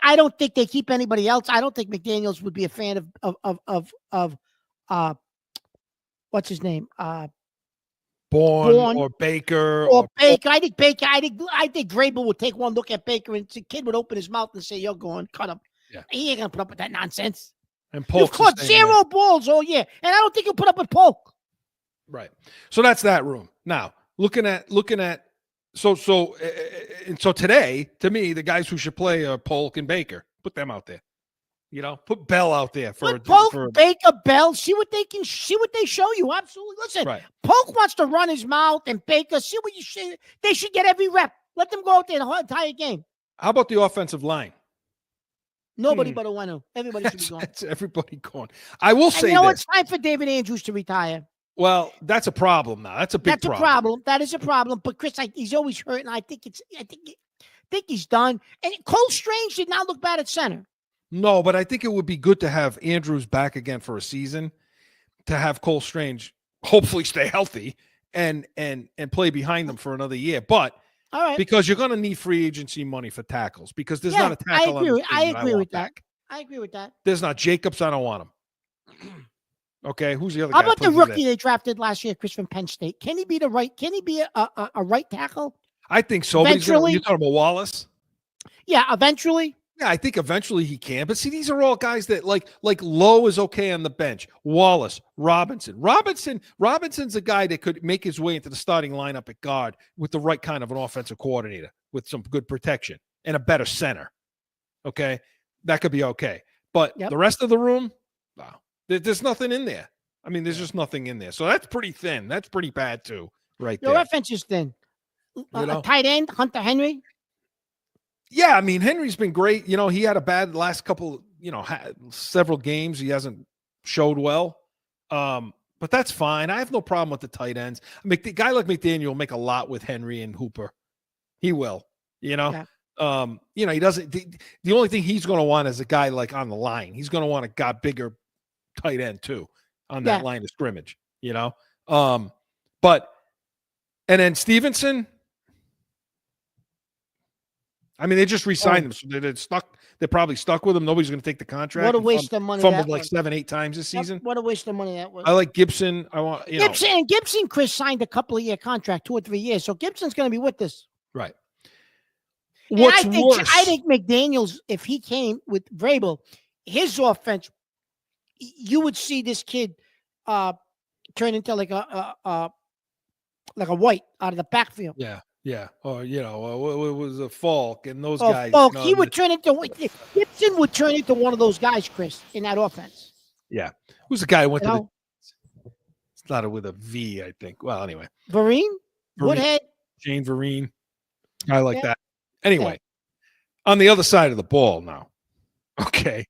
I don't think they keep anybody else. I don't think McDaniels would be a fan of what's his name?
Bourne or Baker
or Baker. I think Vrabel would take one look at Baker and the kid would open his mouth and say, "You're going, cut him." Yeah. He ain't gonna put up with that nonsense.
And Polk's
You've caught 0 balls all year, and I don't think he'll put up with Polk.
Right. So that's that room. Now looking at. So today, to me, the guys who should play are Polk and Baker. Put them out there. You know, put Bell out there for
Put Polk,
for
Baker, Bell, see what they show you. Absolutely. Listen,
right.
Polk wants to run his mouth, and Baker, see what you see. They should get every rep. Let them go out there the whole entire game.
How about the offensive line?
Nobody but Owenu. Everybody should be gone.
That's everybody gone. I will
And
say
you know,
this.
it's time for David Andrews to retire.
Well, that's a problem now. That's a big
That's
problem.
a problem. That is a problem. But Chris, he's always hurt, and I think he's done. And Cole Strange did not look bad at center.
No, but I think it would be good to have Andrews back again for a season, to have Cole Strange hopefully stay healthy and play behind them for another year. But
All right.
because you're going to need free agency money for tackles, because there's
Yeah,
not a tackle.
I agree
on
with-
the team
I
that
agree
want
with that.
back.
I agree with that.
There's not Jacobs. I don't want him. Okay, who's the other
How
guy?
about the
Put him in
rookie
there.
they drafted last year, Chris from Penn State? Can he be the right? Can he be a right tackle?
I think so. But
Eventually-
you're talking about Wallace.
Yeah, eventually.
Yeah, I think eventually he can. But see, these are all guys that like Lowe is okay on the bench. Wallace, Robinson's a guy that could make his way into the starting lineup at guard with the right kind of an offensive coordinator with some good protection and a better center. Okay, that could be okay. But
Yep.
the rest of the room, wow, there's nothing in there. I mean, there's just nothing in there. So that's pretty thin. That's pretty bad too, right
Your
there.
offense is thin.
You know?
A tight end, Hunter Henry.
Yeah, I mean, Henry's been great. You know, he had a bad last couple, several games. He hasn't showed well. But that's fine. I have no problem with the tight ends. I mean, the guy like McDaniel will make a lot with Henry and Hooper. He will,
Yeah.
he doesn't. The only thing he's going to want is a guy like on the line. He's going to want a guy bigger tight end too on that
Yeah.
line of scrimmage, and then Stevenson, I mean, they just re-signed him, so they're stuck. They're probably stuck with him. Nobody's going to take the contract.
What a
He
waste of money
Fumbled
that
like
was.
7-8 times this
Yep,
season.
what a waste of money that was.
I like Gibson. I want
Gibson, Chris signed a couple of year contract, 2 or 3 years. So Gibson's going to be with us.
right.
And
What's worse?
I think McDaniels, if he came with Vrabel, his offense, you would see this kid turn into like a White out of the backfield.
Yeah. Or it was a Falk and those
Oh,
guys.
Falk, he would turn into Gibson would turn into one of those guys, Chris, in that offense.
Yeah. Who's the guy who went
You
to
know?
the? It's not with a V, I think. Well, anyway,
Vereen, Woodhead.
Shane Vereen. I like
Yeah.
that. Anyway, on the other side of the ball now. Okay.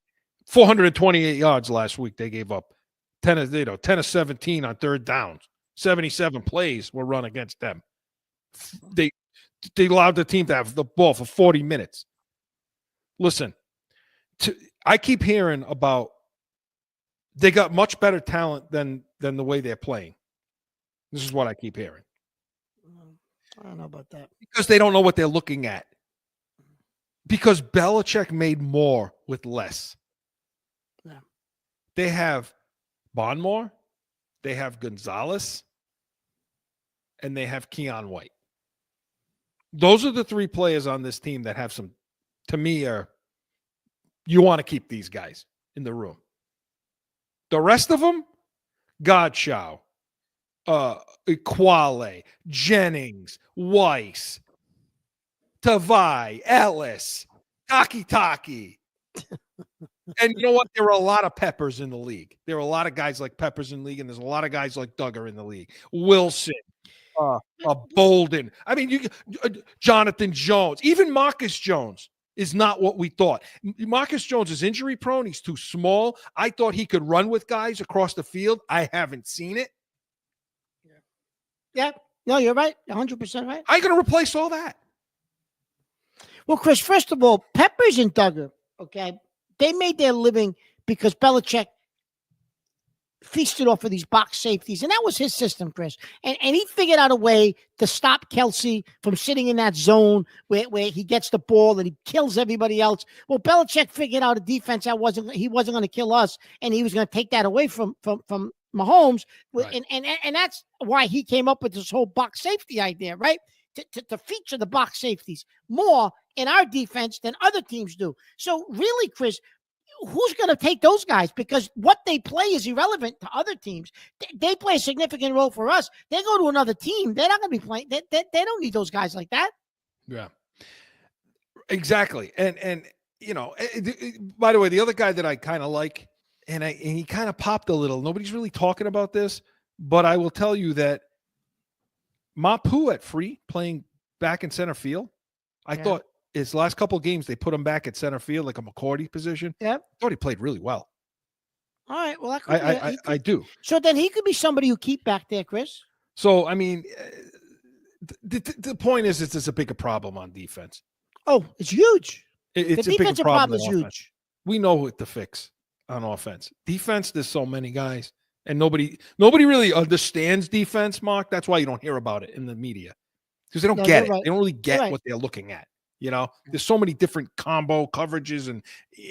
428 yards last week they gave up. 10 of 17 on third downs. 77 plays were run against them. They allowed the team to have the ball for 40 minutes. Listen, I keep hearing about they got much better talent than the way they're playing. This is what I keep hearing.
I don't know about that.
Because they don't know what they're looking at. Because Belichick made more with less.
Yeah.
They have Bonmore, they have Gonzalez, and they have Keon White. Those are the 3 players on this team that have some, to me, you want to keep these guys in the room. The rest of them, Godshaw, Equale, Jennings, Weiss, Tavai, Ellis, Taki. And you know what? There are a lot of Peppers in the league. There are a lot of guys like Peppers in the league, and there's a lot of guys like Duggar in the league. Wilson, Bolden. I mean, Jonathan Jones. Even Marcus Jones is not what we thought. Marcus Jones is injury prone. He's too small. I thought he could run with guys across the field. I haven't seen it.
Yeah. No, you're right. 100% right.
I'm going to replace all that.
Well, Chris, first of all, Peppers and Duggar, okay, they made their living because Belichick feasted off of these box safeties, and that was his system, Chris. And he figured out a way to stop Kelsey from sitting in that zone where he gets the ball and he kills everybody else. Well, Belichick figured out a defense that he wasn't going to kill us, and he was going to take that away from Mahomes.
Right.
And that's why he came up with this whole box safety idea, right? To feature the box safeties more in our defense than other teams do. So really, Chris, who's going to take those guys? Because what they play is irrelevant to other teams. They play a significant role for us. They go to another team. They're not going to be playing. They don't need those guys like that.
Yeah, exactly. And by the way, the other guy that I kind of like, and he kind of popped a little. Nobody's really talking about this, but I will tell you that Mapu at Free playing back in center field. I thought his last couple of games they put him back at center field, like a McCourty position.
Yep.
I thought he played really well.
All right. Well, that could
I do.
So then he could be somebody you keep back there, Chris.
So I mean, the point is, it's a bigger problem on defense.
Oh, it's huge.
It's
the
a bigger
defensive
problem
is
than offense.
huge.
We know what to fix on offense. Defense, there's so many guys, and nobody really understands defense, Mark. That's why you don't hear about it in the media, because they don't get it.
Right.
They don't really get what they're looking at. There's so many different combo coverages and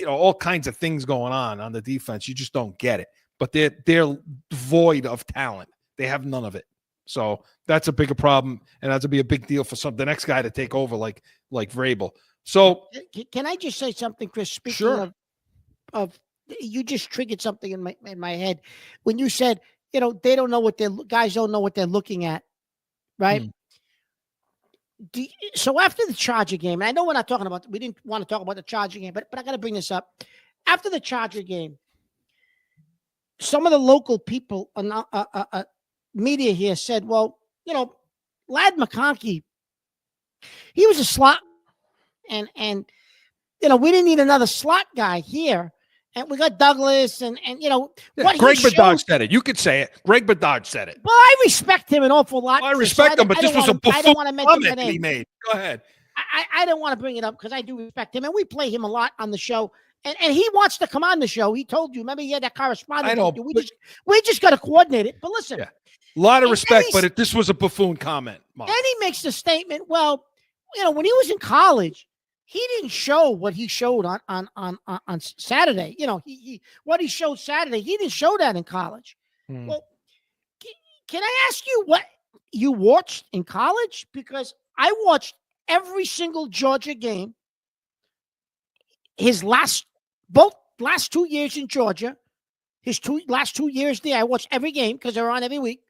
all kinds of things going on the defense. You just don't get it. But they're void of talent. They have none of it. So that's a bigger problem, and that's to be a big deal for the next guy to take over, like Vrabel. So
can I just say something, Chris? Speaking of you just triggered something in my head when you said, they don't know guys don't know what they're looking at, right? So after the Charger game, and I know we didn't want to talk about the Charger game, but I got to bring this up. After the Charger game, some of the local people, media here said, well, Ladd McConkey, he was a slot. And we didn't need another slot guy here. And we got Douglas and what
Greg Bedard said it. You could say it. Greg Bedard said it.
Well, I respect him an awful lot.
I respect him, but this was a buffoon comment
that
he made. Go ahead.
I don't want to bring it up because I do respect him, and we play him a lot on the show. And he wants to come on the show. He told you. Remember, he had that correspondence.
I know.
We just got to coordinate it. But listen.
Yeah. A lot of respect, but this was a buffoon comment, Mark.
Then he makes the statement, well, when he was in college, he didn't show what he showed on Saturday. What he showed Saturday, he didn't show that in college. Well, can I ask you what you watched in college? Because I watched every single Georgia game. His last 2 years in Georgia, last 2 years there, I watched every game because they're on every week.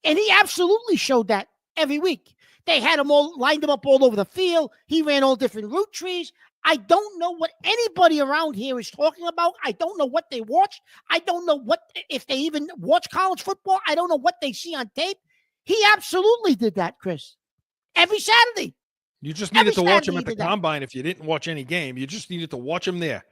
And he absolutely showed that every week. They had him lined him up all over the field. He ran all different route trees. I don't know what anybody around here is talking about. I don't know what they watched. I don't know if they even watch college football. I don't know what they see on tape. He absolutely did that, Chris. Every Saturday.
You just needed to watch him at the combine. If you didn't watch any game, you just needed to watch him there.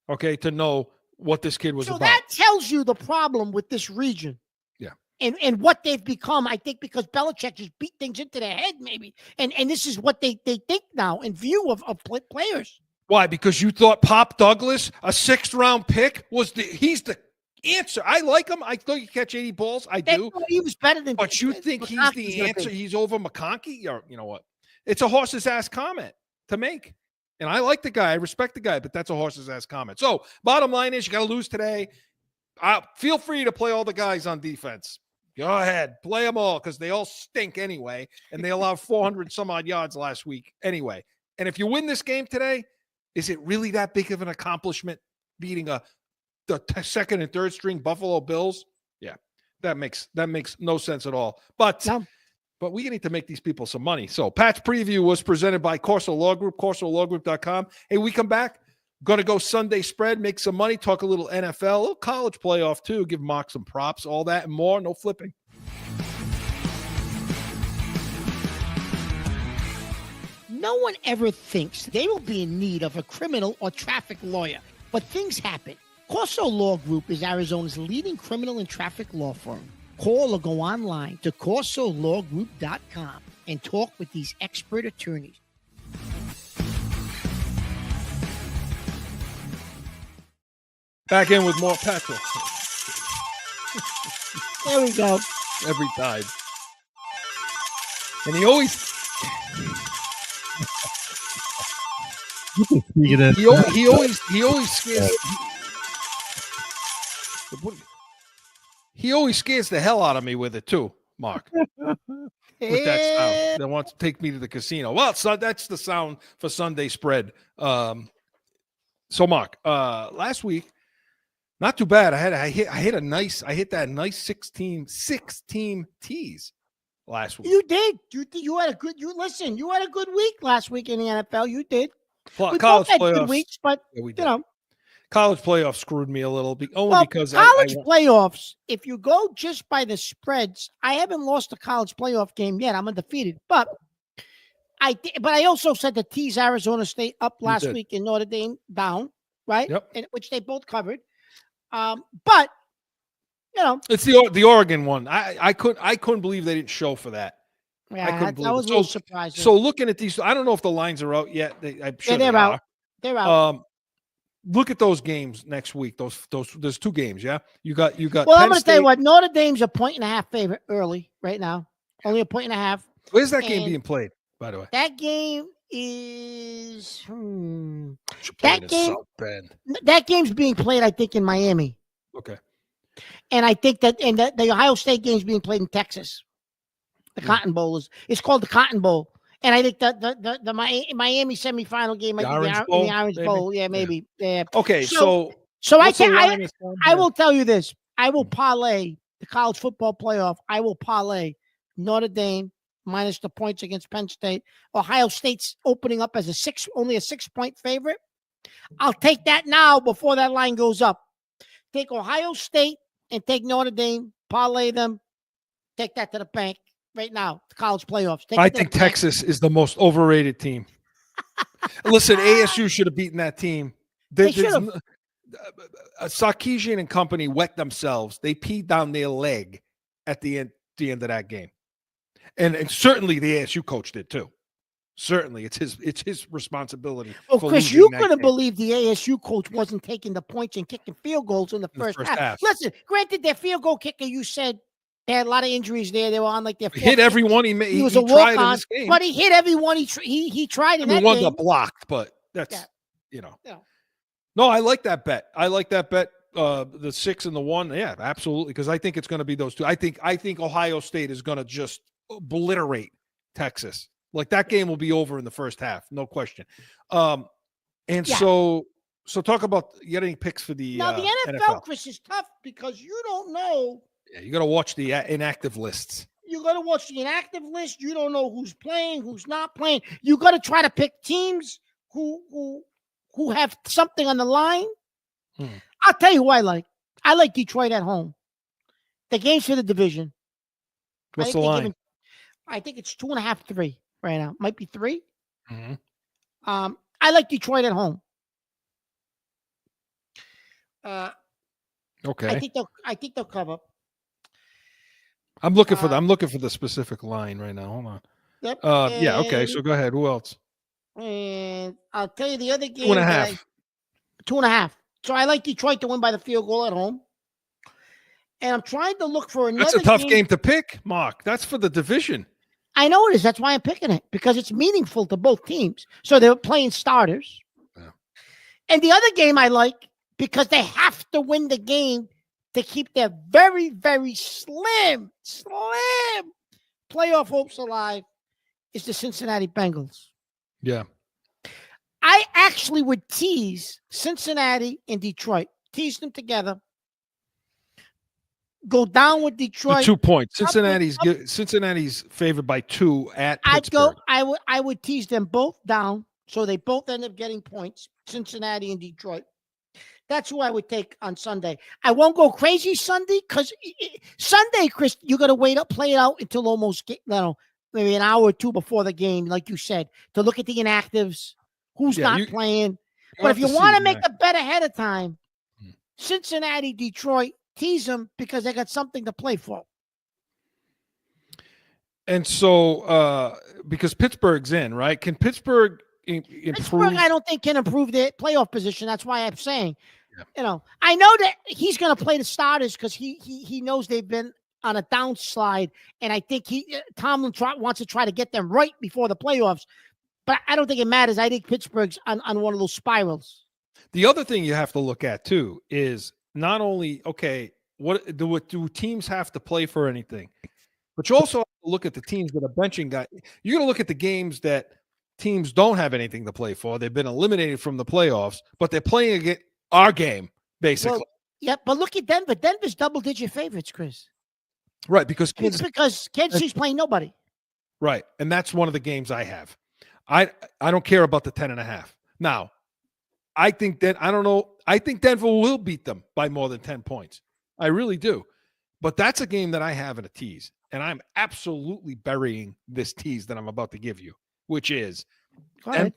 Okay, to know what this kid was about.
So that tells you the problem with this region.
Yeah.
And what they've become, I think, because Belichick just beat things into their head, maybe. And this is what they think now in view of players.
Why? Because you thought Pop Douglas, a 6th-round pick, he's the answer. I like him. I thought he catch 80 balls. I do.
He was better than.
But you think he's the answer? He's over McConkey? Or, you know what? It's a horse's ass comment to make. And I like the guy. I respect the guy, but that's a horse's ass comment. So bottom line is you got to lose today. Feel free to play all the guys on defense. Go ahead. Play them all because they all stink anyway. And they allowed 400 some odd yards last week anyway. And if you win this game today, is it really that big of an accomplishment beating the second and third string Buffalo Bills? Yeah, that makes no sense at all. But we need to make these people some money. So Pat's preview was presented by Corso Law Group, corsolawgroup.com. Hey, we come back. Going to go Sunday spread, make some money, talk a little NFL, a little college playoff too, give Mark some props, all that and more. No flipping.
No one ever thinks they will be in need of a criminal or traffic lawyer, but things happen. Corso Law Group is Arizona's leading criminal and traffic law firm. Call or go online to corsolawgroup.com and talk with these expert attorneys.
Back in with more Patrick.
There we go.
Every time. And he always scares he always scares the hell out of me with it too, Mark. With that sound that wants to take me to the casino. Well, so that's the sound for Sunday spread. So Mark, last week, not too bad. I hit that nice 6-team tease last week.
You did. You had a good week last week in the NFL. You did. We both
College
had good
playoffs.
weeks, but
Yeah, we
you
did.
know,
College playoffs screwed me a little, only
well,
because
college
I
playoffs. If you go just by the spreads, I haven't lost a college playoff game yet. I'm undefeated, but I also said the tease Arizona State up last
did.
week and Notre Dame down, right?
Yep.
And which they both covered. But you know,
it's the Oregon one. I couldn't believe they didn't show for that.
yeah,
I couldn't
that
believe
was
it.
a little surprising.
So looking at these, I don't know if the lines are out yet. I'm sure
they're
they
out.
are.
They're out.
Look at those games next week. Those there's 2 games. Yeah, you got.
Well,
Penn
I'm going to tell you
State.
what. Notre Dame's a 1.5 favorite early right now. Only a 1.5.
Where's that game
and-
being played? By the way,
That game is
that
game-
South Bend.
that game's being played, I think, in Miami,
Okay.
and I think that the Ohio State game's being played in Texas. The Cotton Bowl it's called the Cotton Bowl, and I think that the Miami semifinal game might
The
be
Orange
the
Bowl,
Orange
maybe?
Bowl. Yeah, maybe. Yeah.
Okay.
So
So
I
what's the
can
line as far as
I
that?
will tell you this. I will parlay the college football playoff. I will parlay Notre Dame minus the points against Penn State. Ohio State's opening up as only a 6-point favorite. I'll take that now before that line goes up. Take Ohio State and take Notre Dame, parlay them, take that to the bank right now. The college playoffs. Take
I
it to
think
the bank.
Texas is the most overrated team. Listen, ASU should have beaten that team.
They should have.
Sarkisian and company wet themselves. They peed down their leg at the end of that game, and certainly the ASU coach did too. Certainly, it's his responsibility.
Well,
for
Chris,
losing
you
that
couldn't
game.
believe the ASU coach wasn't taking the points and kicking field goals in the first half. Listen, granted, their field goal kicker, you said they had a lot of injuries there. They were on like their
He
fourth
hit every one he made.
He was
he
a
tried in
walk-on,
this game.
but he hit every one he tried in that
one
game.
got blocked, but that's
Yeah.
No, I like that bet. I like that bet. The 6 and the 1, yeah, absolutely. Because I think it's going to be those 2. I think Ohio State is going to just obliterate Texas. That game will be over in the first half, no question. So talk about you got any picks for the
Now the NFL, Chris, is tough because you don't know.
Yeah, you got to watch the inactive lists.
You got to watch the inactive list. You don't know who's playing, who's not playing. You got to try to pick teams who have something on the line. I'll tell you who I like. I like Detroit at home. The game's for the division.
What's the line?
I think it's 2.5, 3 right now. Might be 3.
Mm-hmm.
I like Detroit at home.
Okay.
I think they'll cover.
I'm looking for the specific line right now. Hold on.
Yep.
Yeah. Okay. So go ahead. Who else?
And I'll tell you the other game.
2.5.
2.5. So I like Detroit to win by the field goal at home. And I'm trying to look for another.
That's a tough game to pick, Mark. That's for the division.
I know it is. That's why I'm picking it, because it's meaningful to both teams. So they're playing starters.
Yeah.
And the other game I like, because they have to win the game to keep their very, very slim playoff hopes alive, is the Cincinnati Bengals.
Yeah.
I actually would tease Cincinnati and Detroit. Tease them together. Go down with Detroit.
2 points. Cincinnati's favored by 2 at Pittsburgh.
I would tease them both down, so they both end up getting points. Cincinnati and Detroit. That's who I would take on Sunday. I won't go crazy Sunday because Sunday, Chris, you got to play it out until almost maybe an hour or 2 before the game, like you said, to look at the inactives, who's not playing. But if you want to make a bet ahead of time, Cincinnati, Detroit, tease them because they got something to play for.
And so, because Pittsburgh's in, right? Can Pittsburgh improve?
Pittsburgh, I don't think, can improve their playoff position. That's why I'm saying, I know that he's going to play the starters because he knows they've been on a downslide, and I think Tomlin wants to try to get them right before the playoffs. But I don't think it matters. I think Pittsburgh's on one of those spirals.
The other thing you have to look at too is not only what do teams have to play for anything, but you also have to look at the teams that are benching guys. You're going to look at the games that teams don't have anything to play for. They've been eliminated from the playoffs, but they're playing against our game basically.
Well, yeah, but look at Denver. Denver's double-digit favorites, Chris.
Right, because
Kansas City's playing nobody.
Right, and that's one of the games I have. I don't care about the 10.5 Now, I think that I don't know. I think Denver will beat them by more than 10 points. I really do. But that's a game that I have in a tease. And I'm absolutely burying this tease that I'm about to give you, which is
Go ahead.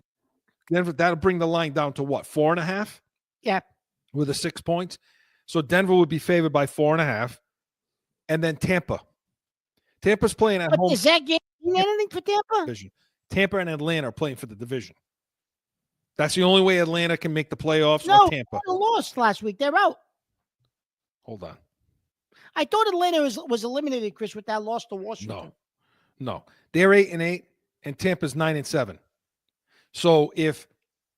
Denver. That'll bring the line down to what? 4.5?
Yeah.
With a 6 points. So Denver would be favored by 4.5. And then Tampa. Tampa's playing at
But
home.
does that game mean anything for Tampa?
Division. Tampa and Atlanta are playing for the division. That's the only way Atlanta can make the playoffs.
No,
or Tampa.
they lost last week. They're out.
Hold on.
I thought Atlanta was eliminated, Chris, with that loss to Washington.
No. They're 8-8, and Tampa's 9-7. So if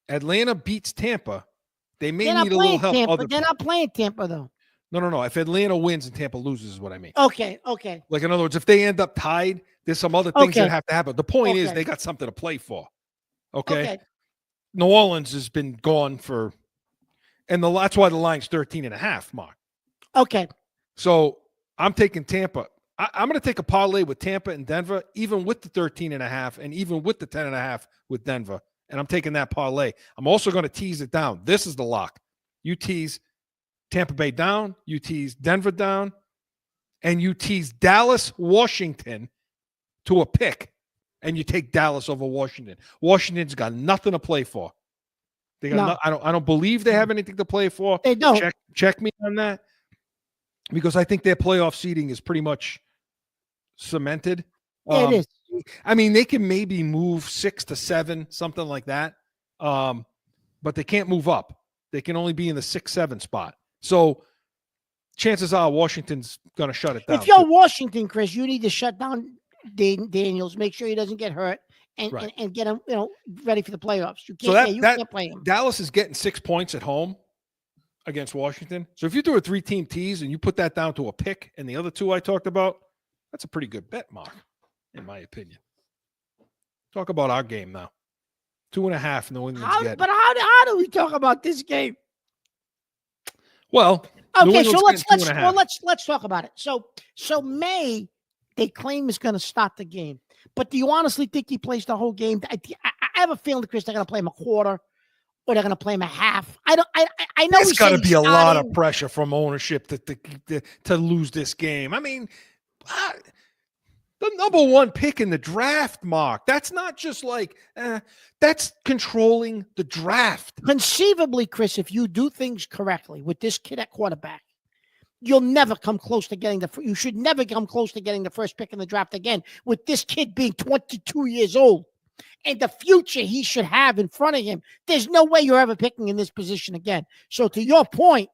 Atlanta beats Tampa, they may
They're not
need a little
playing
help.
Tampa. They're not playing Tampa, though.
No. If Atlanta wins and Tampa loses, is what I mean.
Okay.
Like, in other words, if they end up tied, there's some other things
Okay.
that have to happen. The point is
Okay.
they got something to play for. Okay?
Okay.
New Orleans has been gone for, and that's why the line's 13.5, Mark.
Okay.
So I'm taking Tampa. I'm going to take a parlay with Tampa and Denver, even with the 13.5 and even with the 10.5 with Denver. And I'm taking that parlay. I'm also going to tease it down. This is the lock. You tease Tampa Bay down, you tease Denver down, and you tease Dallas, Washington to a pick, and you take Dallas over Washington. Washington's got nothing to play for. They got
No.
I don't believe they have anything to play for.
They don't.
Check me on that, because I think their playoff seeding is pretty much cemented.
Yeah, it is.
I mean, they can maybe move 6 to 7, something like that, but they can't move up. They can only be in the 6-7 spot. So chances are Washington's going to shut it down.
If you're Washington, Chris, you need to shut down Daniels. Make sure he doesn't get hurt, and
Right.
and get him, ready for the playoffs. You
So
can't.
that
can't play him.
Dallas is getting 6 points at home against Washington. So if you do a 3-team tease and you put that down to a pick and the other two I talked about, that's a pretty good bet, Mark, in my opinion. Talk about our game now. 2.5 New England's getting.
But how do we talk about this game?
Well, New
Okay, so
England's
let's
getting 2.5.
let's talk about it. So May, they claim is going to start the game, but do you honestly think he plays the whole game? I have a feeling, Chris, they're going to play him a quarter, or they're going to play him a half. I know.
There's
he's
got to
saying
be a lot of
starting.
pressure from ownership to lose this game. I mean, the number one pick in the draft, Mark. That's not just like that's controlling the draft.
Conceivably, Chris, if you do things correctly with this kid at quarterback, you'll never come close to getting you should never come close to getting the first pick in the draft again with this kid being 22 years old and the future he should have in front of him. There's no way you're ever picking in this position again. So to your point,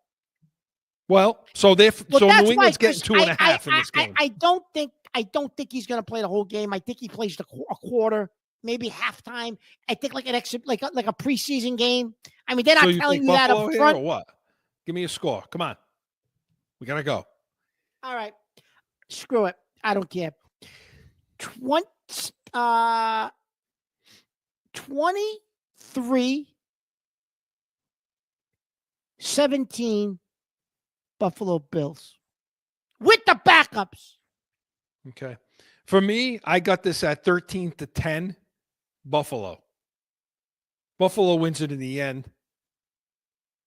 well, so
that's
New England's
why,
getting
Chris,
2.5 in this game.
I don't think he's going to play the whole game. I think he plays a quarter, maybe halftime. I think like a preseason game. I mean, they're not
So you
telling
think
you that
Buffalo
up
here
front.
or what? Give me a score. Come on. We got to go.
All right. Screw it. I don't care. 23-17 Buffalo Bills with the backups.
Okay. For me, I got this at 13-10 Buffalo. Buffalo wins it in the end.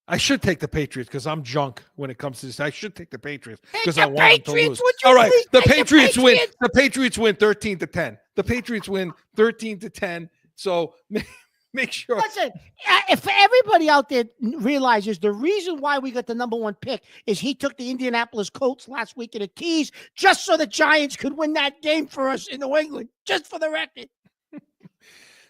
I should take the Patriots because I'm junk when it comes to this. I should take the Patriots because I want them to lose.
All
right. The Patriots win. The Patriots win 13-10. The Patriots win 13-10. So make sure.
Listen, if everybody out there realizes the reason why we got the number one pick is he took the Indianapolis Colts last week in a tease just so the Giants could win that game for us in New England, just for the record.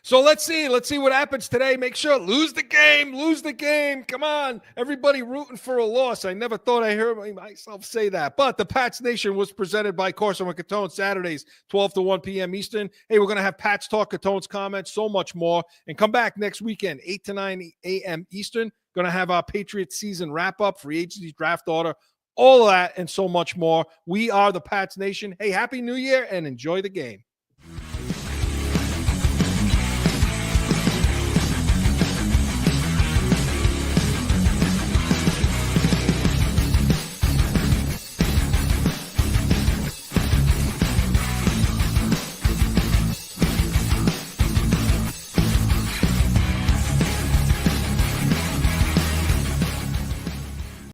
So let's see what happens today. Make sure lose the game. Come on, everybody rooting for a loss. I never thought I heard myself say that. But the Pats Nation was presented by Corso and Catone Saturdays, 12 to 1 p.m. Eastern. Hey, we're going to have Pats Talk, Catone's comments, so much more. And come back next weekend, 8 to 9 a.m. Eastern. Going to have our Patriots season wrap-up, free agency draft order, all of that and so much more. We are the Pats Nation. Hey, Happy New Year and enjoy the game.